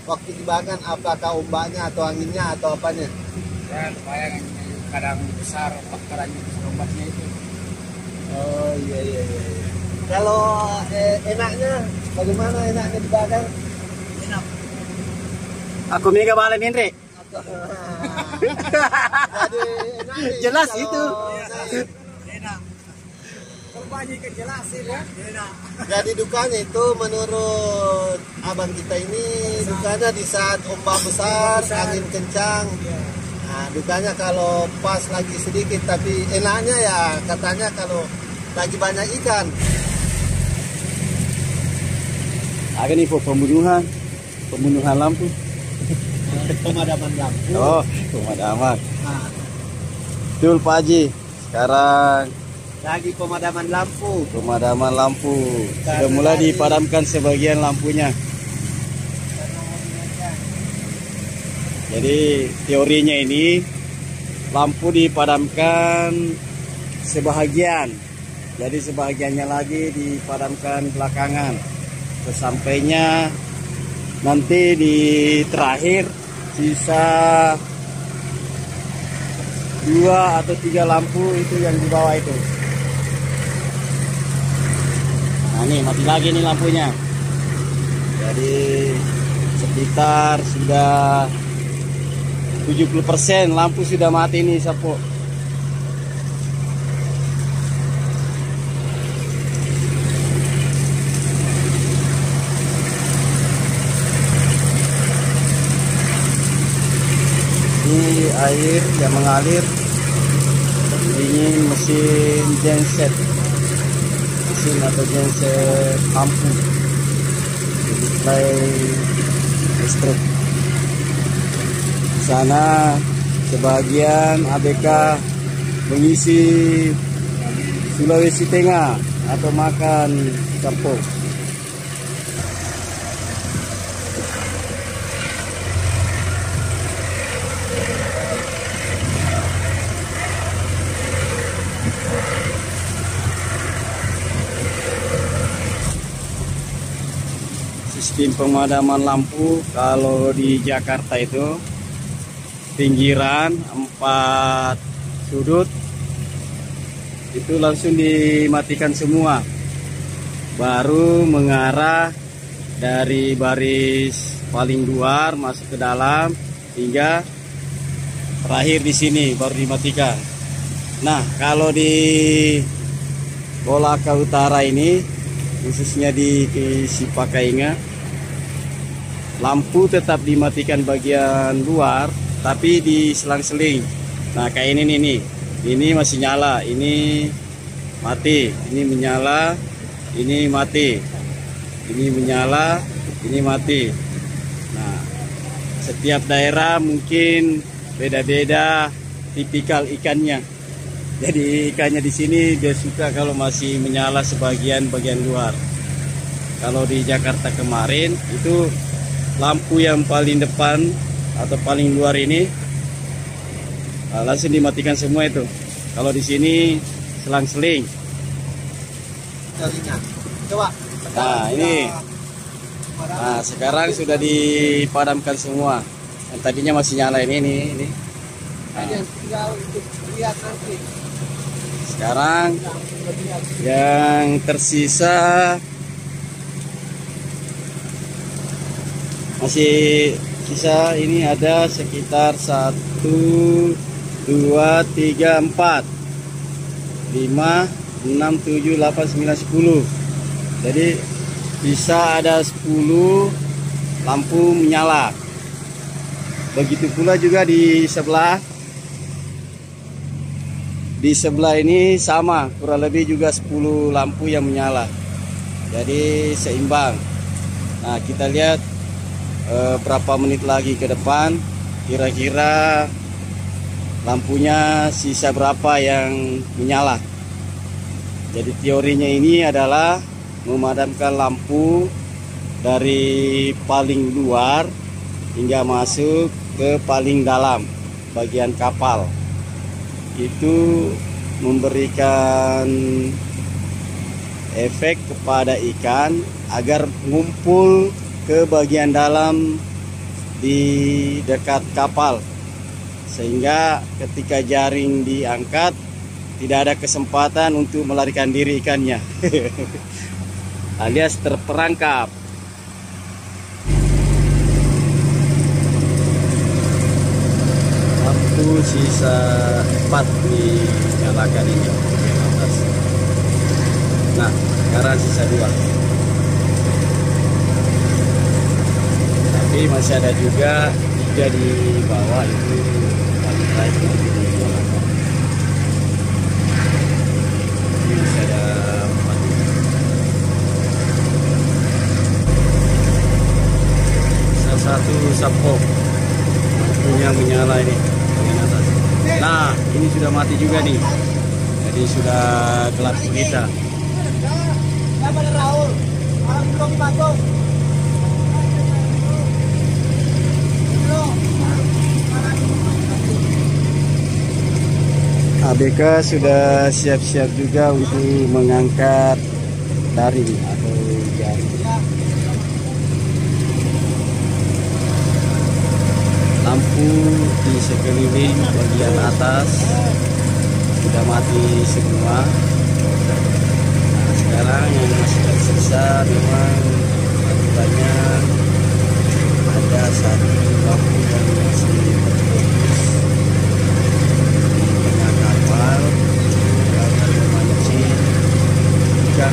waktu di Bagan, apakah ombaknya atau anginnya atau apanya? Ya lumayan, kadang besar, kadang besar ombaknya itu. Oh iya. Kalau enaknya, bagaimana enaknya di Bagan? Enak. Aku mega balik Indri. Jadi enak nih Jelas kalau itu. naik. Enak. Kalau banyak jelasin ya. Enak. Jadi dukanya itu menurut abang kita ini dukanya di saat ombak besar, angin kencang. Nah, dukanya kalau pas lagi sedikit, tapi enaknya ya katanya kalau lagi banyak ikan. Ada info pembunuhan lampu. Pemadaman lampu. Oh, pemadaman. Nah, Betul Pak Haji. Sekarang lagi pemadaman lampu. pemadaman lampu. Sudah mulai dipadamkan sebagian lampunya. Jadi teorinya ini lampu dipadamkan sebahagian. Jadi sebahagiannya lagi dipadamkan belakangan. Sesampainya nanti di terakhir sisa 2 atau 3 lampu itu yang di bawah itu. Nah nih mati lagi nih lampunya. Jadi sekitar sudah 70% lampu sudah mati nih Sapo. Ini air yang mengalir dingin mesin genset, mesin atau genset lampu display listrik. Di sana sebagian ABK mengisi Sulawesi Tengah atau makan campur. Sistem pemadaman lampu kalau di Jakarta itu pinggiran 4 sudut itu langsung dimatikan semua, baru mengarah dari baris paling luar masuk ke dalam hingga terakhir di sini baru dimatikan. Nah, kalau di Kolaka Utara ini, khususnya di Sipakainga, lampu tetap dimatikan bagian luar, tapi diselang-seling. Nah, kayak ini nih, ini masih nyala, ini mati, ini menyala, ini mati, ini menyala, ini mati. Nah, setiap daerah mungkin beda-beda tipikal ikannya. Jadi ikannya di sini dia suka kalau masih menyala sebagian bagian luar. Kalau di Jakarta kemarin itu lampu yang paling depan atau paling luar ini langsung dimatikan semua itu. Kalau di sini selang-seling. Coba. Nah, ini. Nah, sekarang sudah dipadamkan semua. Yang tadinya masih nyala ini. Nah, Tinggal untuk lihat nanti. sekarang yang tersisa masih sisa ini ada sekitar 1, 2, 3, 4, 5, 6, 7, 8, 9, 10. Jadi bisa ada 10 lampu menyala. Begitu pula juga di sebelah. Di sebelah ini sama, kurang lebih juga 10 lampu yang menyala. Jadi seimbang. Nah, kita lihat berapa menit lagi ke depan, kira-kira lampunya sisa berapa yang menyala. Jadi teorinya ini adalah memadamkan lampu dari paling luar hingga masuk ke paling dalam bagian kapal. Itu memberikan efek kepada ikan agar ngumpul ke bagian dalam di dekat kapal, sehingga ketika jaring diangkat tidak ada kesempatan untuk melarikan diri ikannya alias terperangkap. Lampu sisa 4 dinyalakan ini bagian atas. Nah, sekarang sisa 2. Tapi masih ada juga 3 di bawah itu paling baik nanti dinyalakan. Ini masih ada 4. Salah satu sapok lampunya menyala ini bagian atas. Nah, ini sudah mati juga nih. Jadi sudah gelap gulita. ABK sudah siap-siap juga untuk mengangkat daring atau jaring. Lampu di sekeliling bagian atas sudah mati semua. Nah, sekarang yang masih tersisa memang banyak, ada 1 lampu yang masih berfokus di tengah kapal agar memancing ikan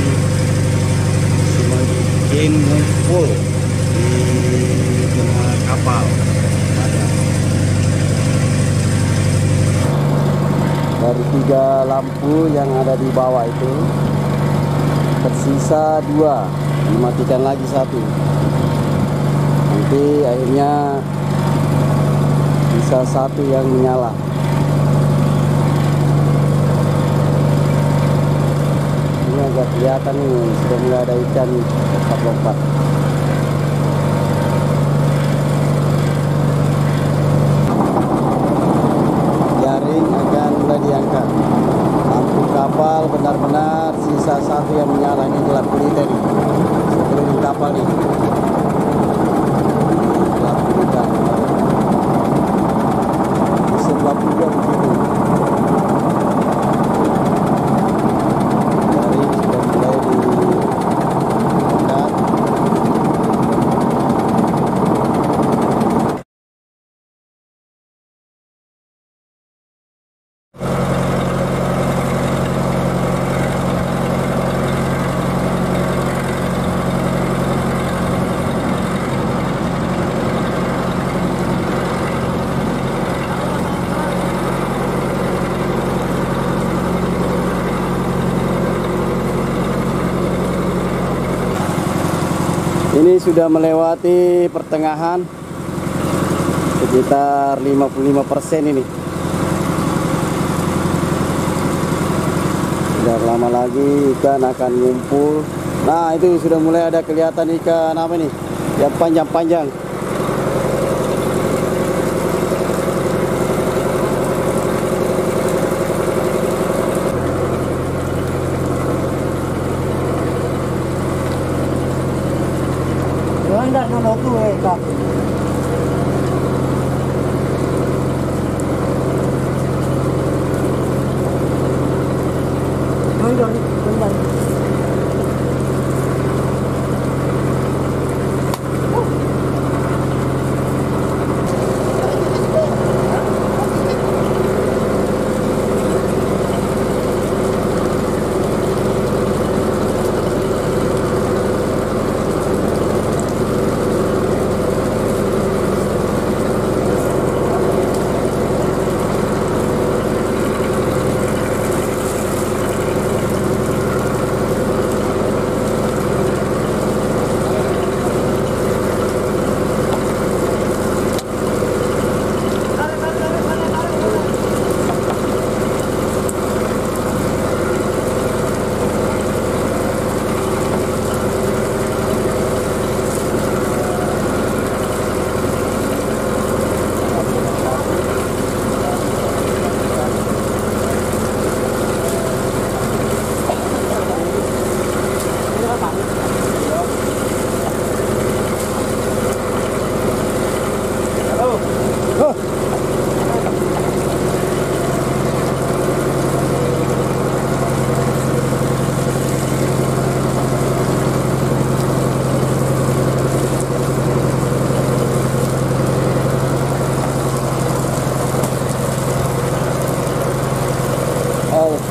semakin ngumpul di tengah kapal. Dari 3 lampu yang ada di bawah itu tersisa 2, dimatikan lagi 1. Nanti akhirnya bisa 1 yang menyala. Ini agak kelihatan nih, sudah mulai ada ikan lompat-lompat. Jaring akan mulai diangkat. Lampu kapal benar-benar sisa 1 yang menyala. Ini gelap gulita nih, sekeliling kapal nih. Gelap gulita. Di sebelah juga begitu. Jaring sudah mulai diangkat. Ini sudah melewati pertengahan, sekitar 55% ini. Tidak lama lagi ikan akan ngumpul. Nah, itu sudah mulai ada kelihatan ikan apa nih? Yang panjang-panjang. Enggak nomor tuh Kak.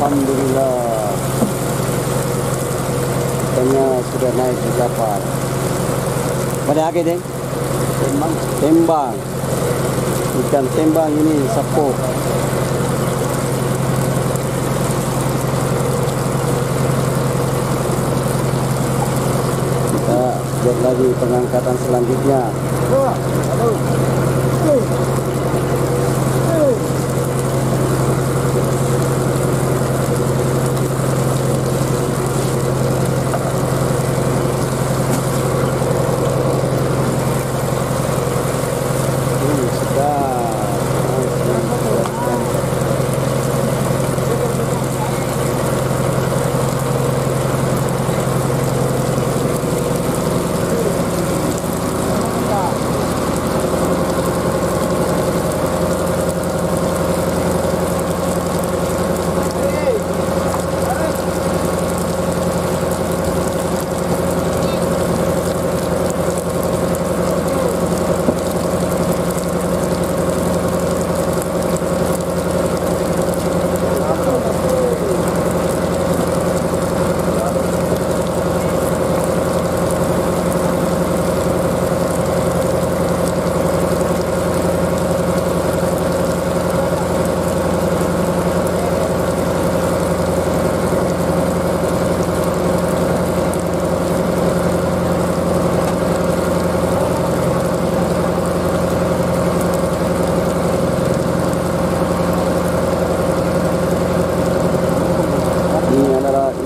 Alhamdulillah, ikannya sudah naik di kapal. Pada akhir deh, tembang, ikan tembang ini sapok. Kita lihat lagi pengangkatan selanjutnya.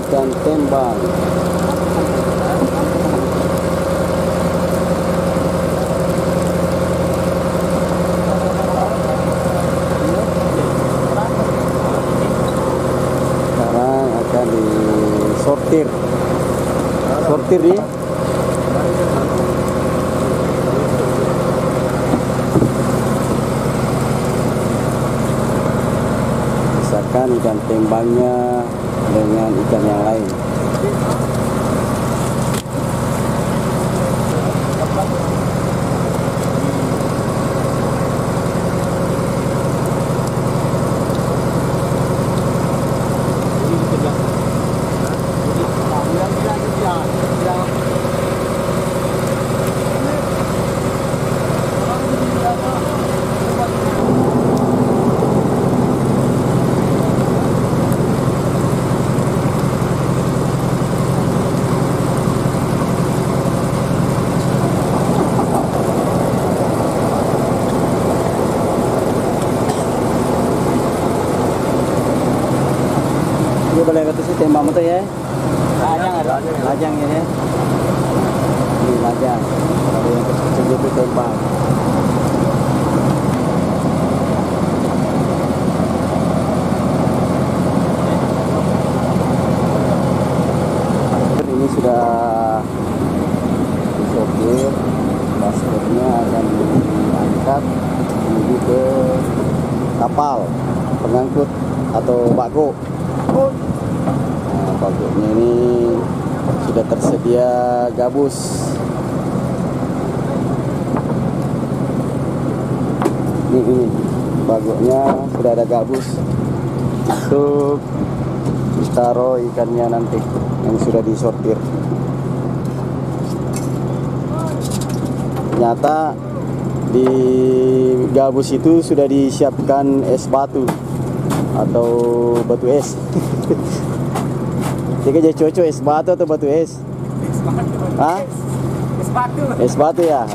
Ikan tembang. Sekarang akan disortir. Sortir nih. Misalkan ikan tembangnya dengan ikan yang lain. boleh kata sih tembak itu ya. Lajang ya. Ini lajang. Kalau yang kecil itu tembak. Ini sudah disortir, basketnya akan diangkat menuju ke kapal pengangkut atau bago. Nah, bagoknya ini sudah tersedia gabus. Ini bagoknya sudah ada gabus untuk ditaruh ikannya nanti yang sudah disortir. Ternyata di gabus itu sudah disiapkan es batu atau batu es. Jadi jadi cocok es batu atau batu es? Es batu. Hah? Es batu. Es batu ya.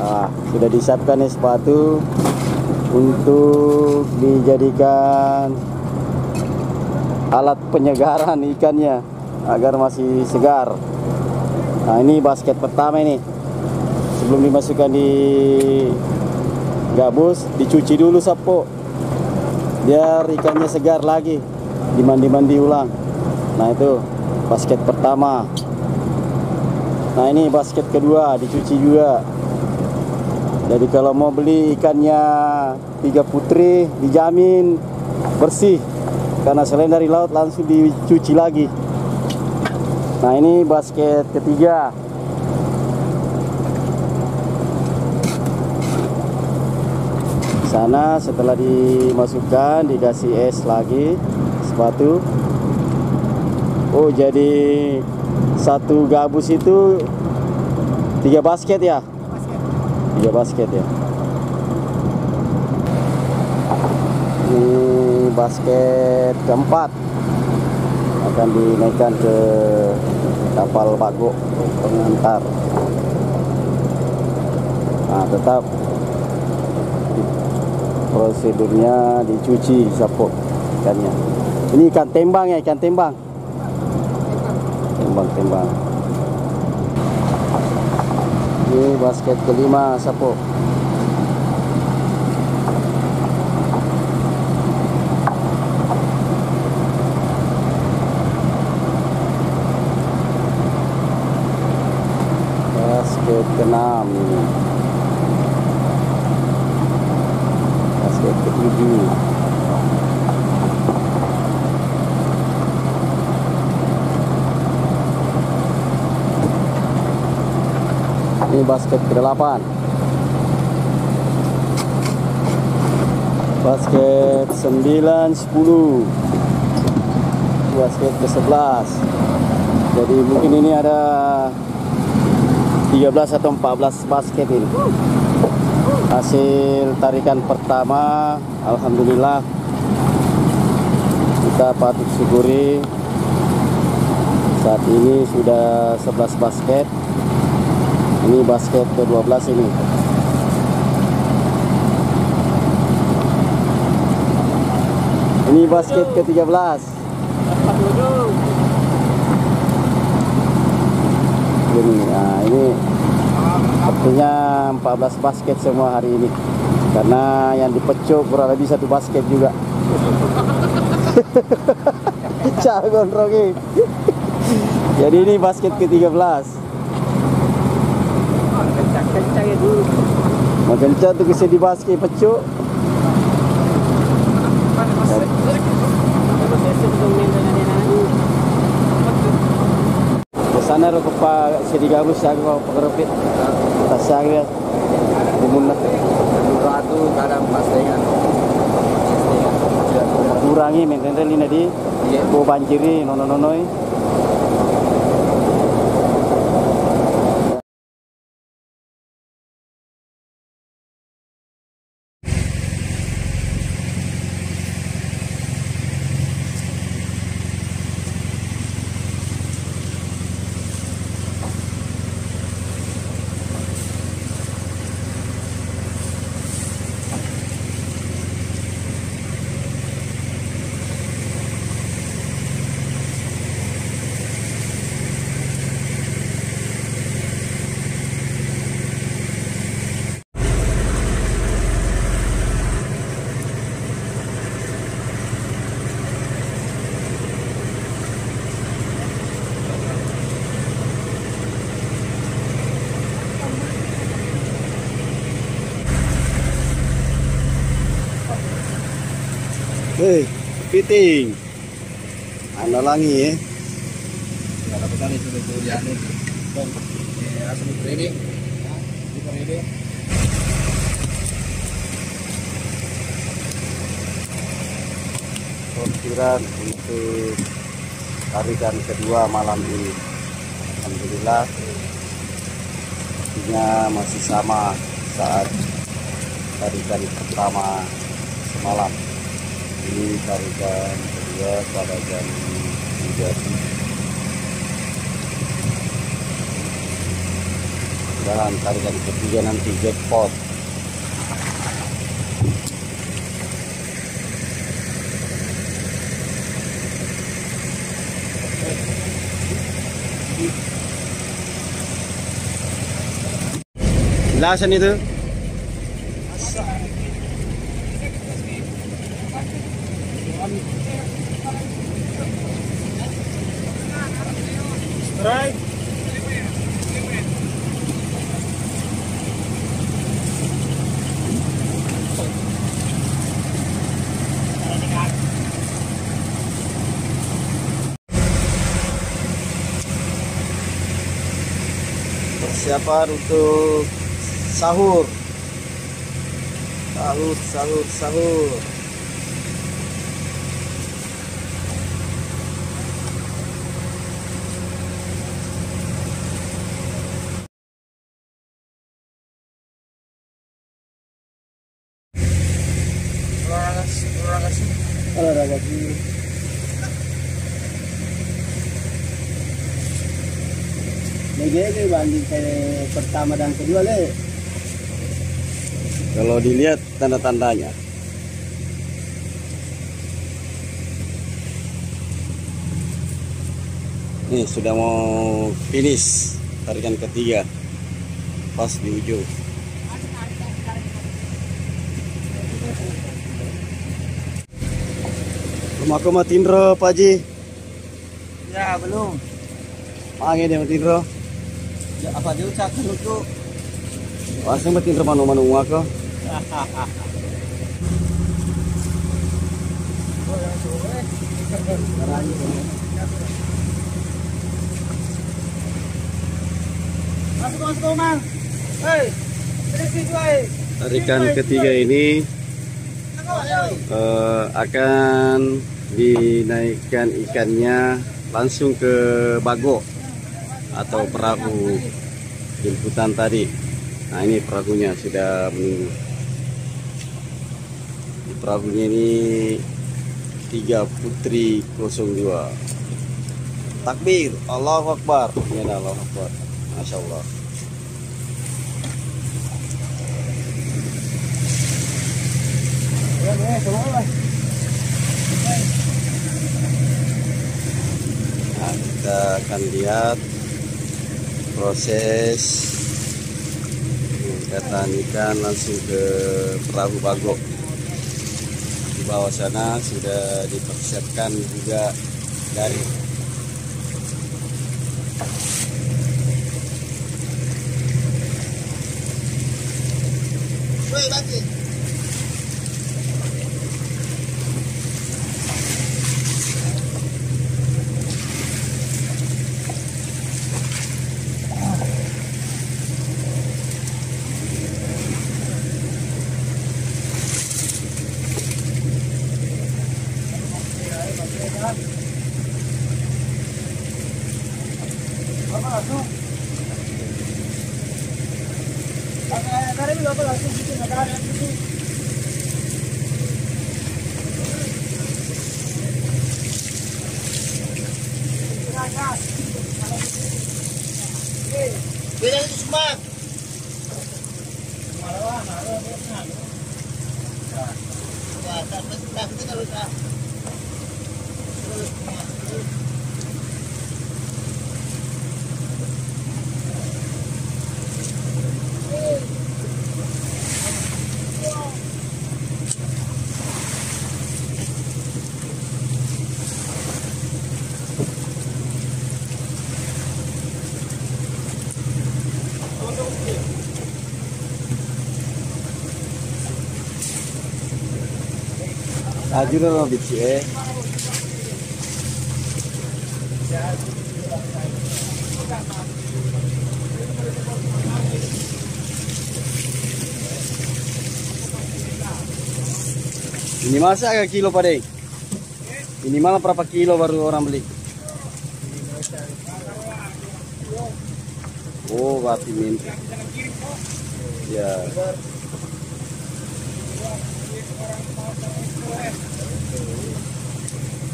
Sudah disiapkan es batu untuk dijadikan alat penyegaran ikannya agar masih segar. Nah, ini basket pertama ini. Sebelum dimasukkan di gabus, dicuci dulu sapo. Biar ikannya segar lagi. Dimandi-mandi ulang. Nah, itu basket pertama. Nah, ini basket kedua, dicuci juga. Jadi kalau mau beli ikannya 3 putri, dijamin bersih. Karena selain dari laut langsung dicuci lagi. Nah, ini basket ketiga. Di sana setelah dimasukkan dikasih es lagi, sepatu. Oh, jadi satu gabus itu 3 basket ya? 3 basket ya. Ini basket keempat akan dinaikkan ke kapal bago pengantar. Nah, tetap prosedurnya dicuci sapo ikannya. Ini ikan tembang ya, ikan tembang. Tembang. Ini basket kelima sapo. Basket ke-6 ini. Basket ke-7. Ini basket ke-8. Basket 9, 10. Basket ke-11. Jadi mungkin ini ada 13 atau 14 basket ini. Hasil tarikan pertama, alhamdulillah kita patut syukuri. Saat ini sudah 11 basket. Ini basket ke-12 ini. Ini basket ke-13. Ini, nah ini artinya 14 basket semua hari ini. Karena yang dipecuk kurang lebih 1 basket juga. Cagon Rogi. Jadi ini basket ke-13. Kencang ya dulu. Makin kencang tuh bisa di basket pecuk. Sana ro pa sedi gabus sa ko pagrapit. Tasagya. Bumunna. Ratu kadang pastengan. Kurangi maintenance lina di. Bo banjiri nono-nonoi. Hei, kepiting. Anda langi ya. Ya, lakukan itu ya nih. Bom. Asam ini. Ini. Perkiraan untuk tarikan kedua malam ini. Alhamdulillah artinya masih sama saat tarikan pertama semalam. Ini tarikan kedua pada jam 3. Dan tarikan ketiga nanti jackpot. Jelasan itu. Strike. Persiapan untuk sahur. Sahur. Olahraga sih. Bagaimana banding pertama dan kedua le? Kalau dilihat tanda-tandanya. Nih sudah mau finish tarikan ketiga. Pas di ujung. Rumah aku Matindro, Pak Haji. Ya, belum. Mangi dia Matindro. Ya, apa dia ucapkan untuk Pasang Matindro manu-manu aku. Masuk, Mang. Hei, Tarikan ketiga ini akan dinaikkan ikannya langsung ke bago atau perahu jemputan tadi. Nah ini perahunya sudah menunggu. Di perahunya ini 3 Putri 02. Takbir, Allahu Akbar. Ya Allahu Akbar. Masya Allah. Nah, kita akan lihat proses mengangkatan ikan langsung ke perahu bago. Di bawah sana sudah dipersiapkan juga dari Ajur lo bici Minimal agak kilo Pak Dek. Minimal berapa kilo baru orang beli? Oh, berarti min. Ya.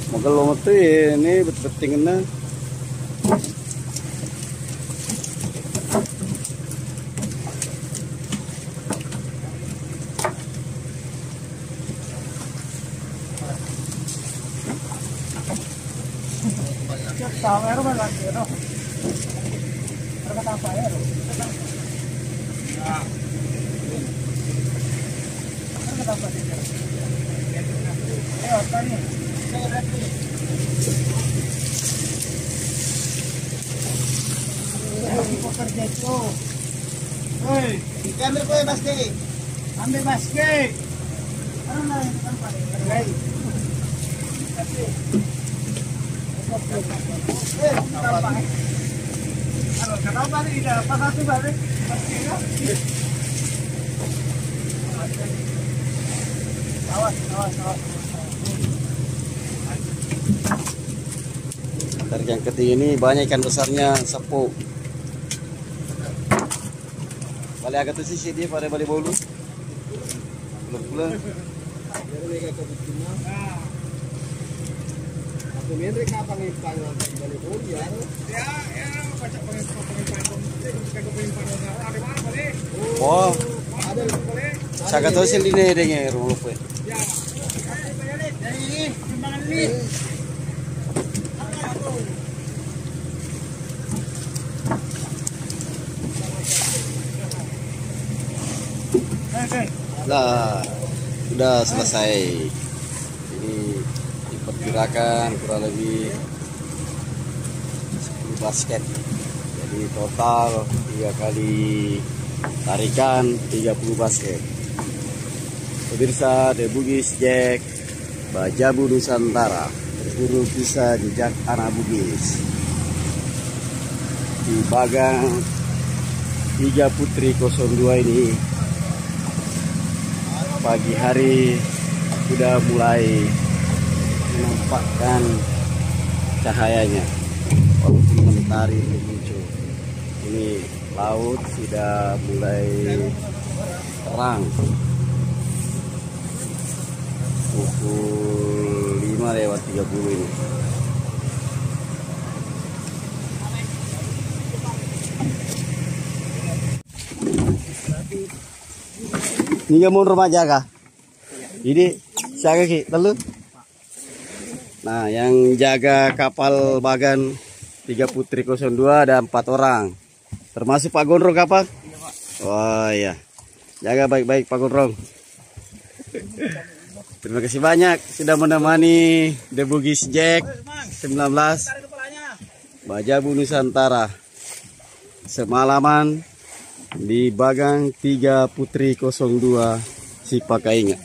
Maka lo metu ini beting na. Ambil kue basket. Ambil basket. Kenapa tidak dapat satu balik? Awas. Tarik yang ketiga ini banyak ikan besarnya sepu. Balik agak tuh sih dia pada balik bolu. Pulang. Aku mendri kapan ipan balik bolu ya? Ya, baca pengimpan ada mana boleh? Oh, Ada Boleh. saya tahu sih ini dengan rumah lupa. Ya. Dari ini, timbangan ini. Nah, sudah selesai. Ini diperkirakan kurang lebih 10 basket. Jadi total 3 kali tarikan 30 basket. Pemirsa The Bugis Jack Bajabu Nusantara berburu bisa jejak anak Bugis di Bagang 3 Putri 02 ini. Pagi hari sudah mulai menampakkan cahayanya walaupun mentari belum muncul. Ini laut sudah mulai terang. Pukul 5:30 ini. Ini kamu rumah jaga. Ini siapa ki? Telu. Nah, yang jaga kapal Bagan 3 Putri 02 ada 4 orang. Termasuk Pak Gondrong kapan? Oh iya. Jaga baik-baik Pak Gondrong. Terima kasih banyak sudah menemani The Bugis Jack 19 Bajabu Nusantara semalaman di Bagang 3 Putri 02 Sipakainga.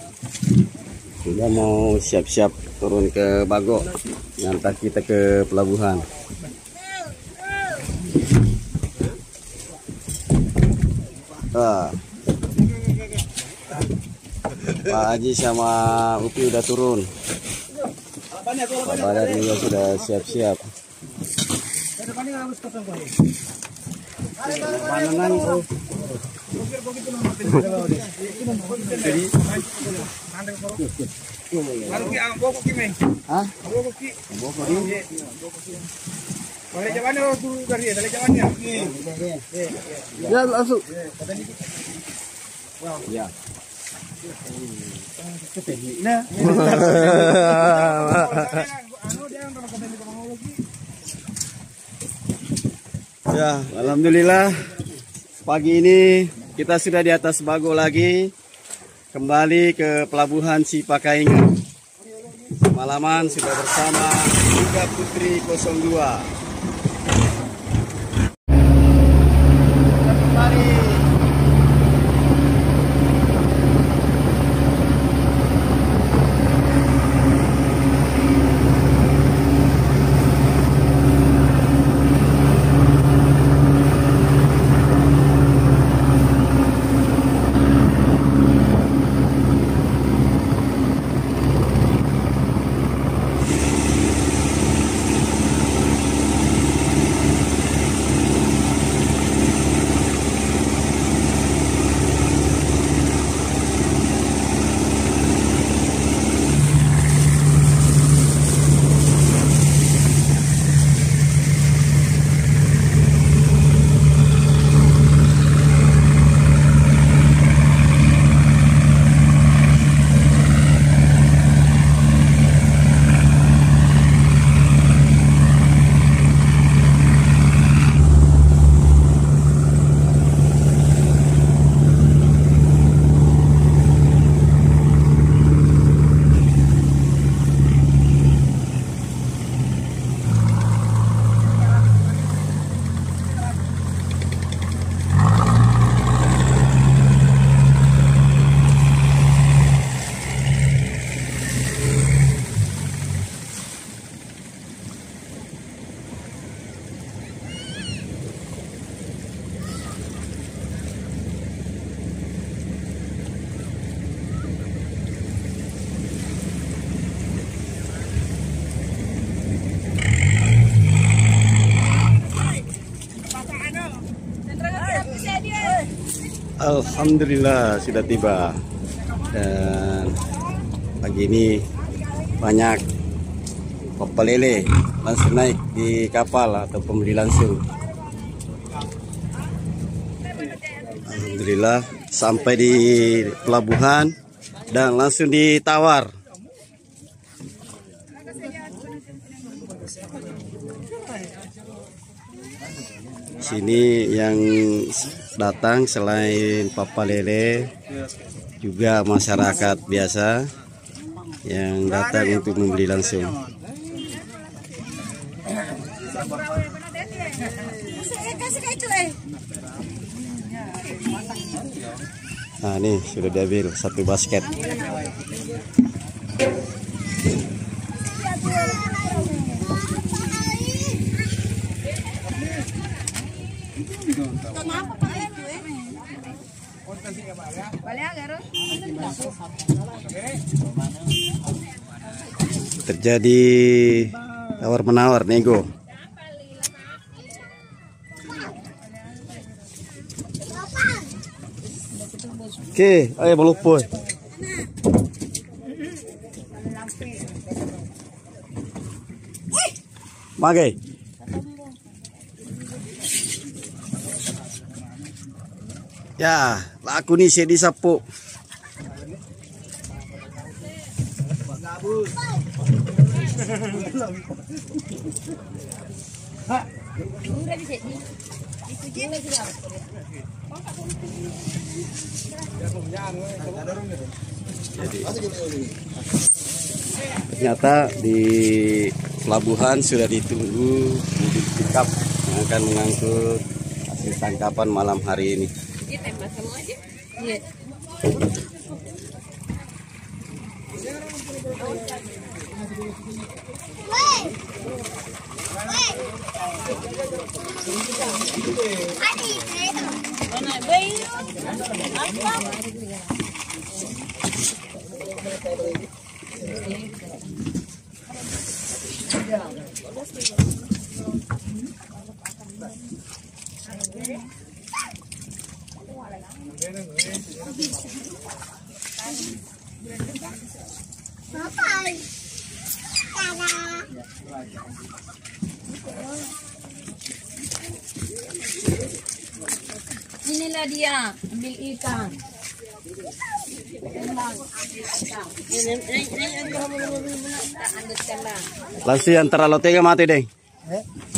Sudah mau siap-siap turun ke Bago, ngantar kita ke pelabuhan. Pak Haji sama Upi udah turun. Pak Badar juga sudah siap-siap. Panenan bro. Hah? Balik jawabannya dulu dari balik jawabannya. Ya langsung. Ya. Ya, alhamdulillah pagi ini kita sudah di atas Bago lagi, kembali ke pelabuhan Sipakainga. Malaman sudah bersama 3 Putri 02. Alhamdulillah sudah tiba. Dan pagi ini banyak papa lele langsung naik di kapal atau pembeli langsung. Alhamdulillah sampai di pelabuhan dan langsung ditawar. Sini yang datang selain papa lele juga masyarakat biasa yang datang untuk membeli langsung. Nah, ini sudah diambil satu basket. Terjadi tawar-menawar, nego. Oke, ayo melupoy. Magai. Ya, laku nih saya disapu. Ternyata di pelabuhan sudah ditunggu mobil pickup yang akan mengangkut hasil tangkapan malam hari ini. Inilah dia, ambil ikan. Langsung antara lo tega mati deh.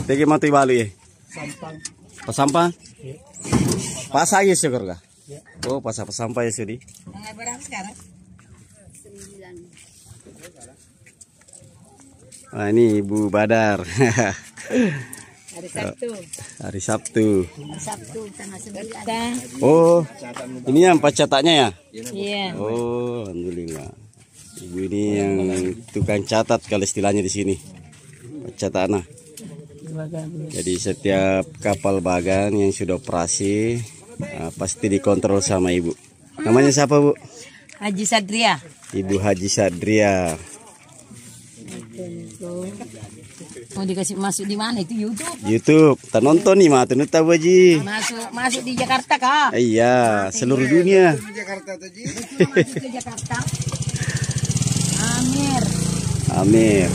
Tega mati balik ya. Sampang. Pasampah? Pas aja syukur kah? Oh, pas sampah ya Sudi. Berapa sekarang? 9. Nah, ini Ibu Badar. Hari Sabtu. Hari Sabtu. Sabtu tanggal 9. Oh, ini yang pencetaknya ya? Iya. Oh, alhamdulillah. Ibu ini yang tukang catat kalau istilahnya di sini. Pencetakan. Jadi setiap kapal bagan yang sudah operasi pasti dikontrol sama Ibu. Namanya siapa, Bu? Haji Sadria. Ibu Haji Sadria. Mau dikasih masuk di mana itu YouTube? YouTube. Tak nonton nih mah, tuh tahu Haji. Masuk di Jakarta kah? Iya, seluruh dunia. Jakarta tadi. Masuk ke Jakarta. Amir. Amir.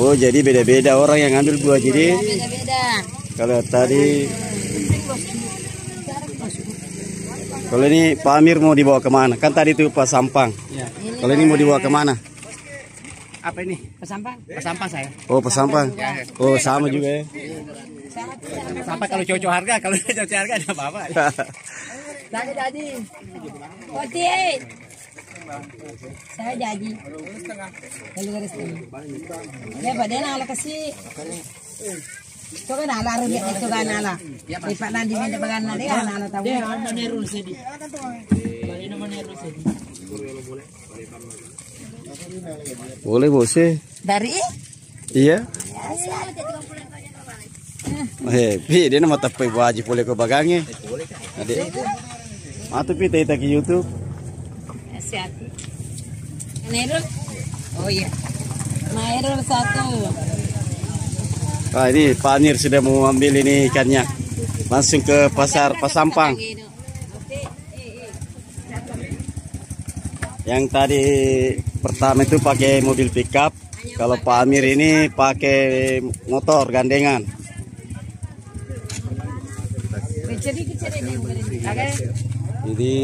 Oh, jadi beda-beda orang yang ambil buah. Jadi Beda-beda. kalau tadi, kalau ini Pak Amir mau dibawa kemana? Kan tadi tuh Pak Sampang. Ya. Kalau ini mau dibawa kemana? Apa ini? Pesampang. Pesampang saya. Oh, Pak Sampang. Oh, sama juga ya. Sampai kalau cocok harga, kalau cocok harga ada apa-apa. Saya jadi. Oti. Saya jadi. Kalau garis ini. Ya, pada nala kasih. Itu kan nala rin itu kan nala. Di Pak Nandi minta bagan nala ya nala tahu. Dia menerus jadi. Balik menerus jadi. Boleh bos. Dari? Iya. Pi dia nama tapai wajib boleh ke bagangnya. Adik. Matu pi kita ke YouTube. Siap. Nerul. Oh iya. Nerul 1. Nah, ini Pak Amir sudah mau ambil ini ikannya. Langsung ke pasar Pasampang. Yang tadi pertama itu pakai mobil pickup. Kalau Pak Amir ini pakai motor gandengan. Jadi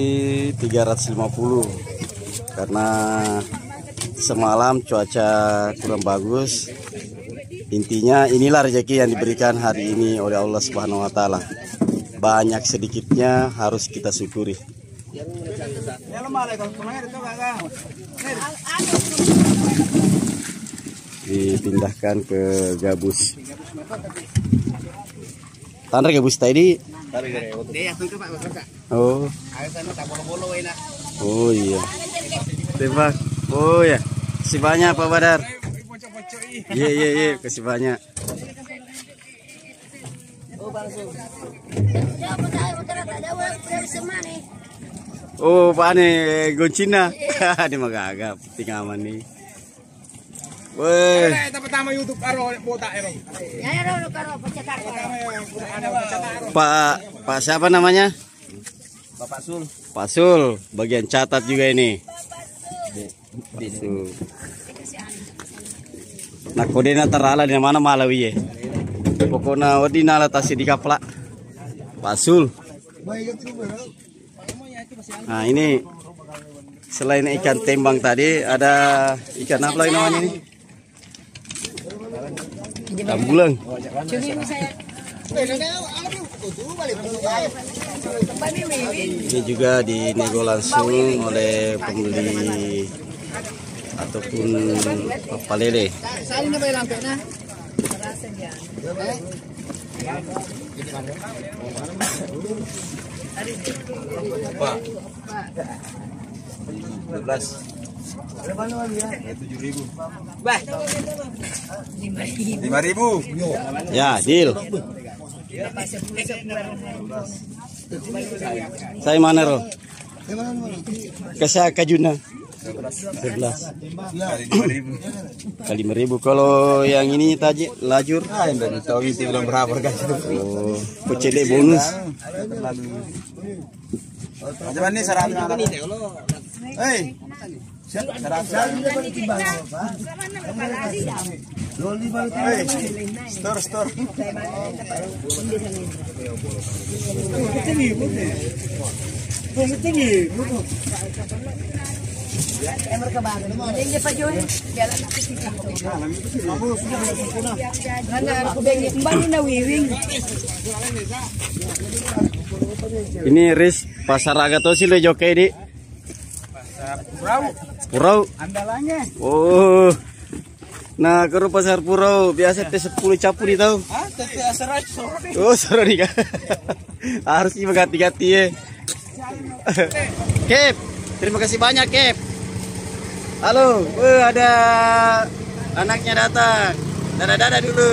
350 karena semalam cuaca kurang bagus. Intinya inilah rezeki yang diberikan hari ini oleh Allah Subhanahu wa taala. Banyak sedikitnya harus kita syukuri. Dipindahkan ke gabus. Tandar gabus tadi. Oh. Oh iya. Tembak. Oh ya. Kasih banyak Pak Badar. Iya, kasih banyak. Oh, Pak nih goncina. Di magagap, tingaman nih. Weh. Pertama YouTube karo botak ero. Pak siapa namanya? Bapak Sul. Pak Sul, bagian catat juga ini. Sul. Nah, kodena terala di mana Malawi ya? Pokoknya wadi nala tasi di kapla. Pak Sul. Nah, ini selain ikan tembang tadi ada ikan apa lagi namanya ini? Tambulang. Ini juga dinego langsung oleh pembeli ataupun Papa Lele. Pak. 12. 7.000. Bah. 5.000. Ya, deal. Saya mana roh? Kasih kajuna. 11. Kali 5.000. Kalau yang ini tadi lajur. Dari tahu itu belum berapa guys. Oh, kecil bonus. Macam ni sarap na. Hey. Sarap. Store. Ini Riz pasar Agatosi le jokai di. Purau. Andalannya. Oh. Nah, kalau pasar Purau biasa teh 10 capu di tahu. Ah, tete asara sore. Oh, sorry nih. Harus ganti-ganti ya. Kep, terima kasih banyak Kep. Halo, ada anaknya datang. Dadah dulu.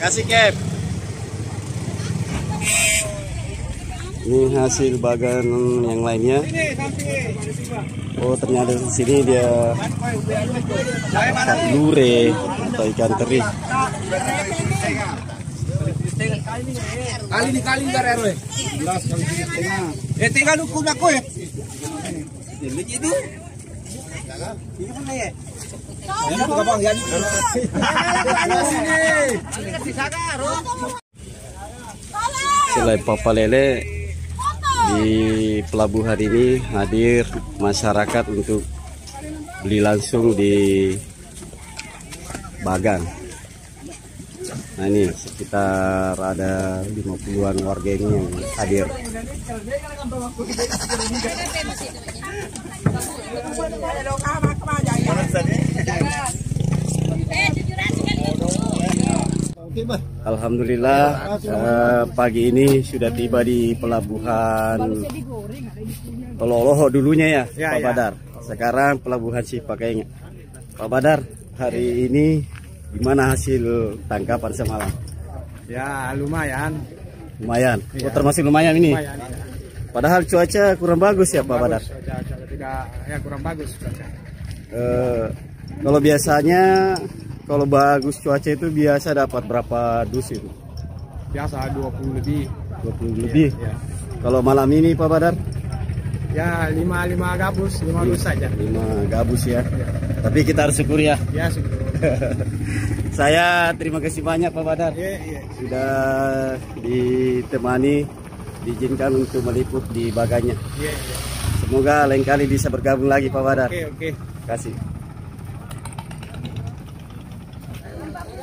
Kasih Kep. Ini hasil bagan yang lainnya. Oh, ternyata di sini dia ikan lure atau ikan teri. Kali enggak rero. Tinggal hukum aku ya. Itu. Ini mana ya? Selain Papa Lele, di pelabuhan ini hadir masyarakat untuk beli langsung di bagan. Nah, ini sekitar ada 50-an warga ini yang hadir. Alhamdulillah pagi ini sudah tiba di pelabuhan Loloho dulunya ya, Pak Badar. Sekarang pelabuhan Cipakainya. Pak Badar, hari ini gimana hasil tangkapan semalam? Ya lumayan. Lumayan. Oh, termasuk lumayan ini. Lumayan, ya. Padahal cuaca kurang bagus ya Pak Badar. Kurang bagus cuaca. Kalau biasanya kalau bagus cuaca itu biasa dapat berapa dus itu? Biasa 20 lebih. 20 lebih. Ya. Kalau malam ini Pak Badar? Ya 5 gabus, 5 dus saja. 5 gabus ya. Tapi kita harus syukur ya. Ya syukur. Saya terima kasih banyak Pak Badar. Iya. Sudah ditemani, diizinkan untuk meliput di baganya. Iya. Semoga lain kali bisa bergabung lagi Pak Badar. Oke. Kasih.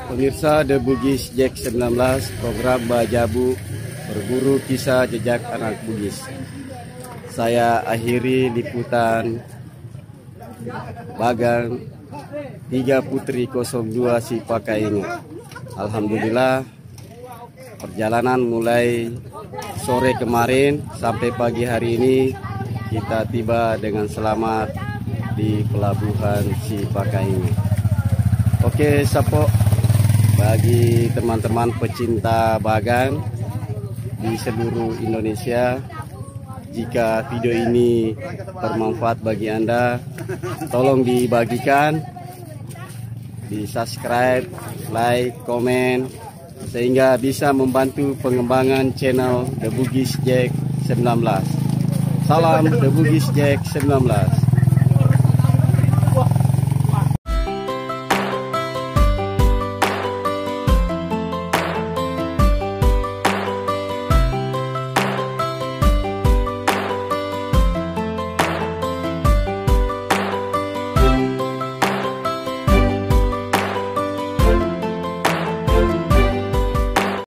Pemirsa The Bugis Jack 19, program Bajabu berburu kisah jejak anak Bugis. Saya akhiri liputan Bagan 3 Putri 02 Sipakaingo. Alhamdulillah perjalanan mulai sore kemarin sampai pagi hari ini kita tiba dengan selamat di pelabuhan Sipakaingo. Oke, sapo bagi teman-teman pecinta bagan di seluruh Indonesia, jika video ini bermanfaat bagi Anda, tolong dibagikan, di subscribe, like, komen, sehingga bisa membantu pengembangan channel The Bugis Jack 19. Salam The Bugis Jack 19.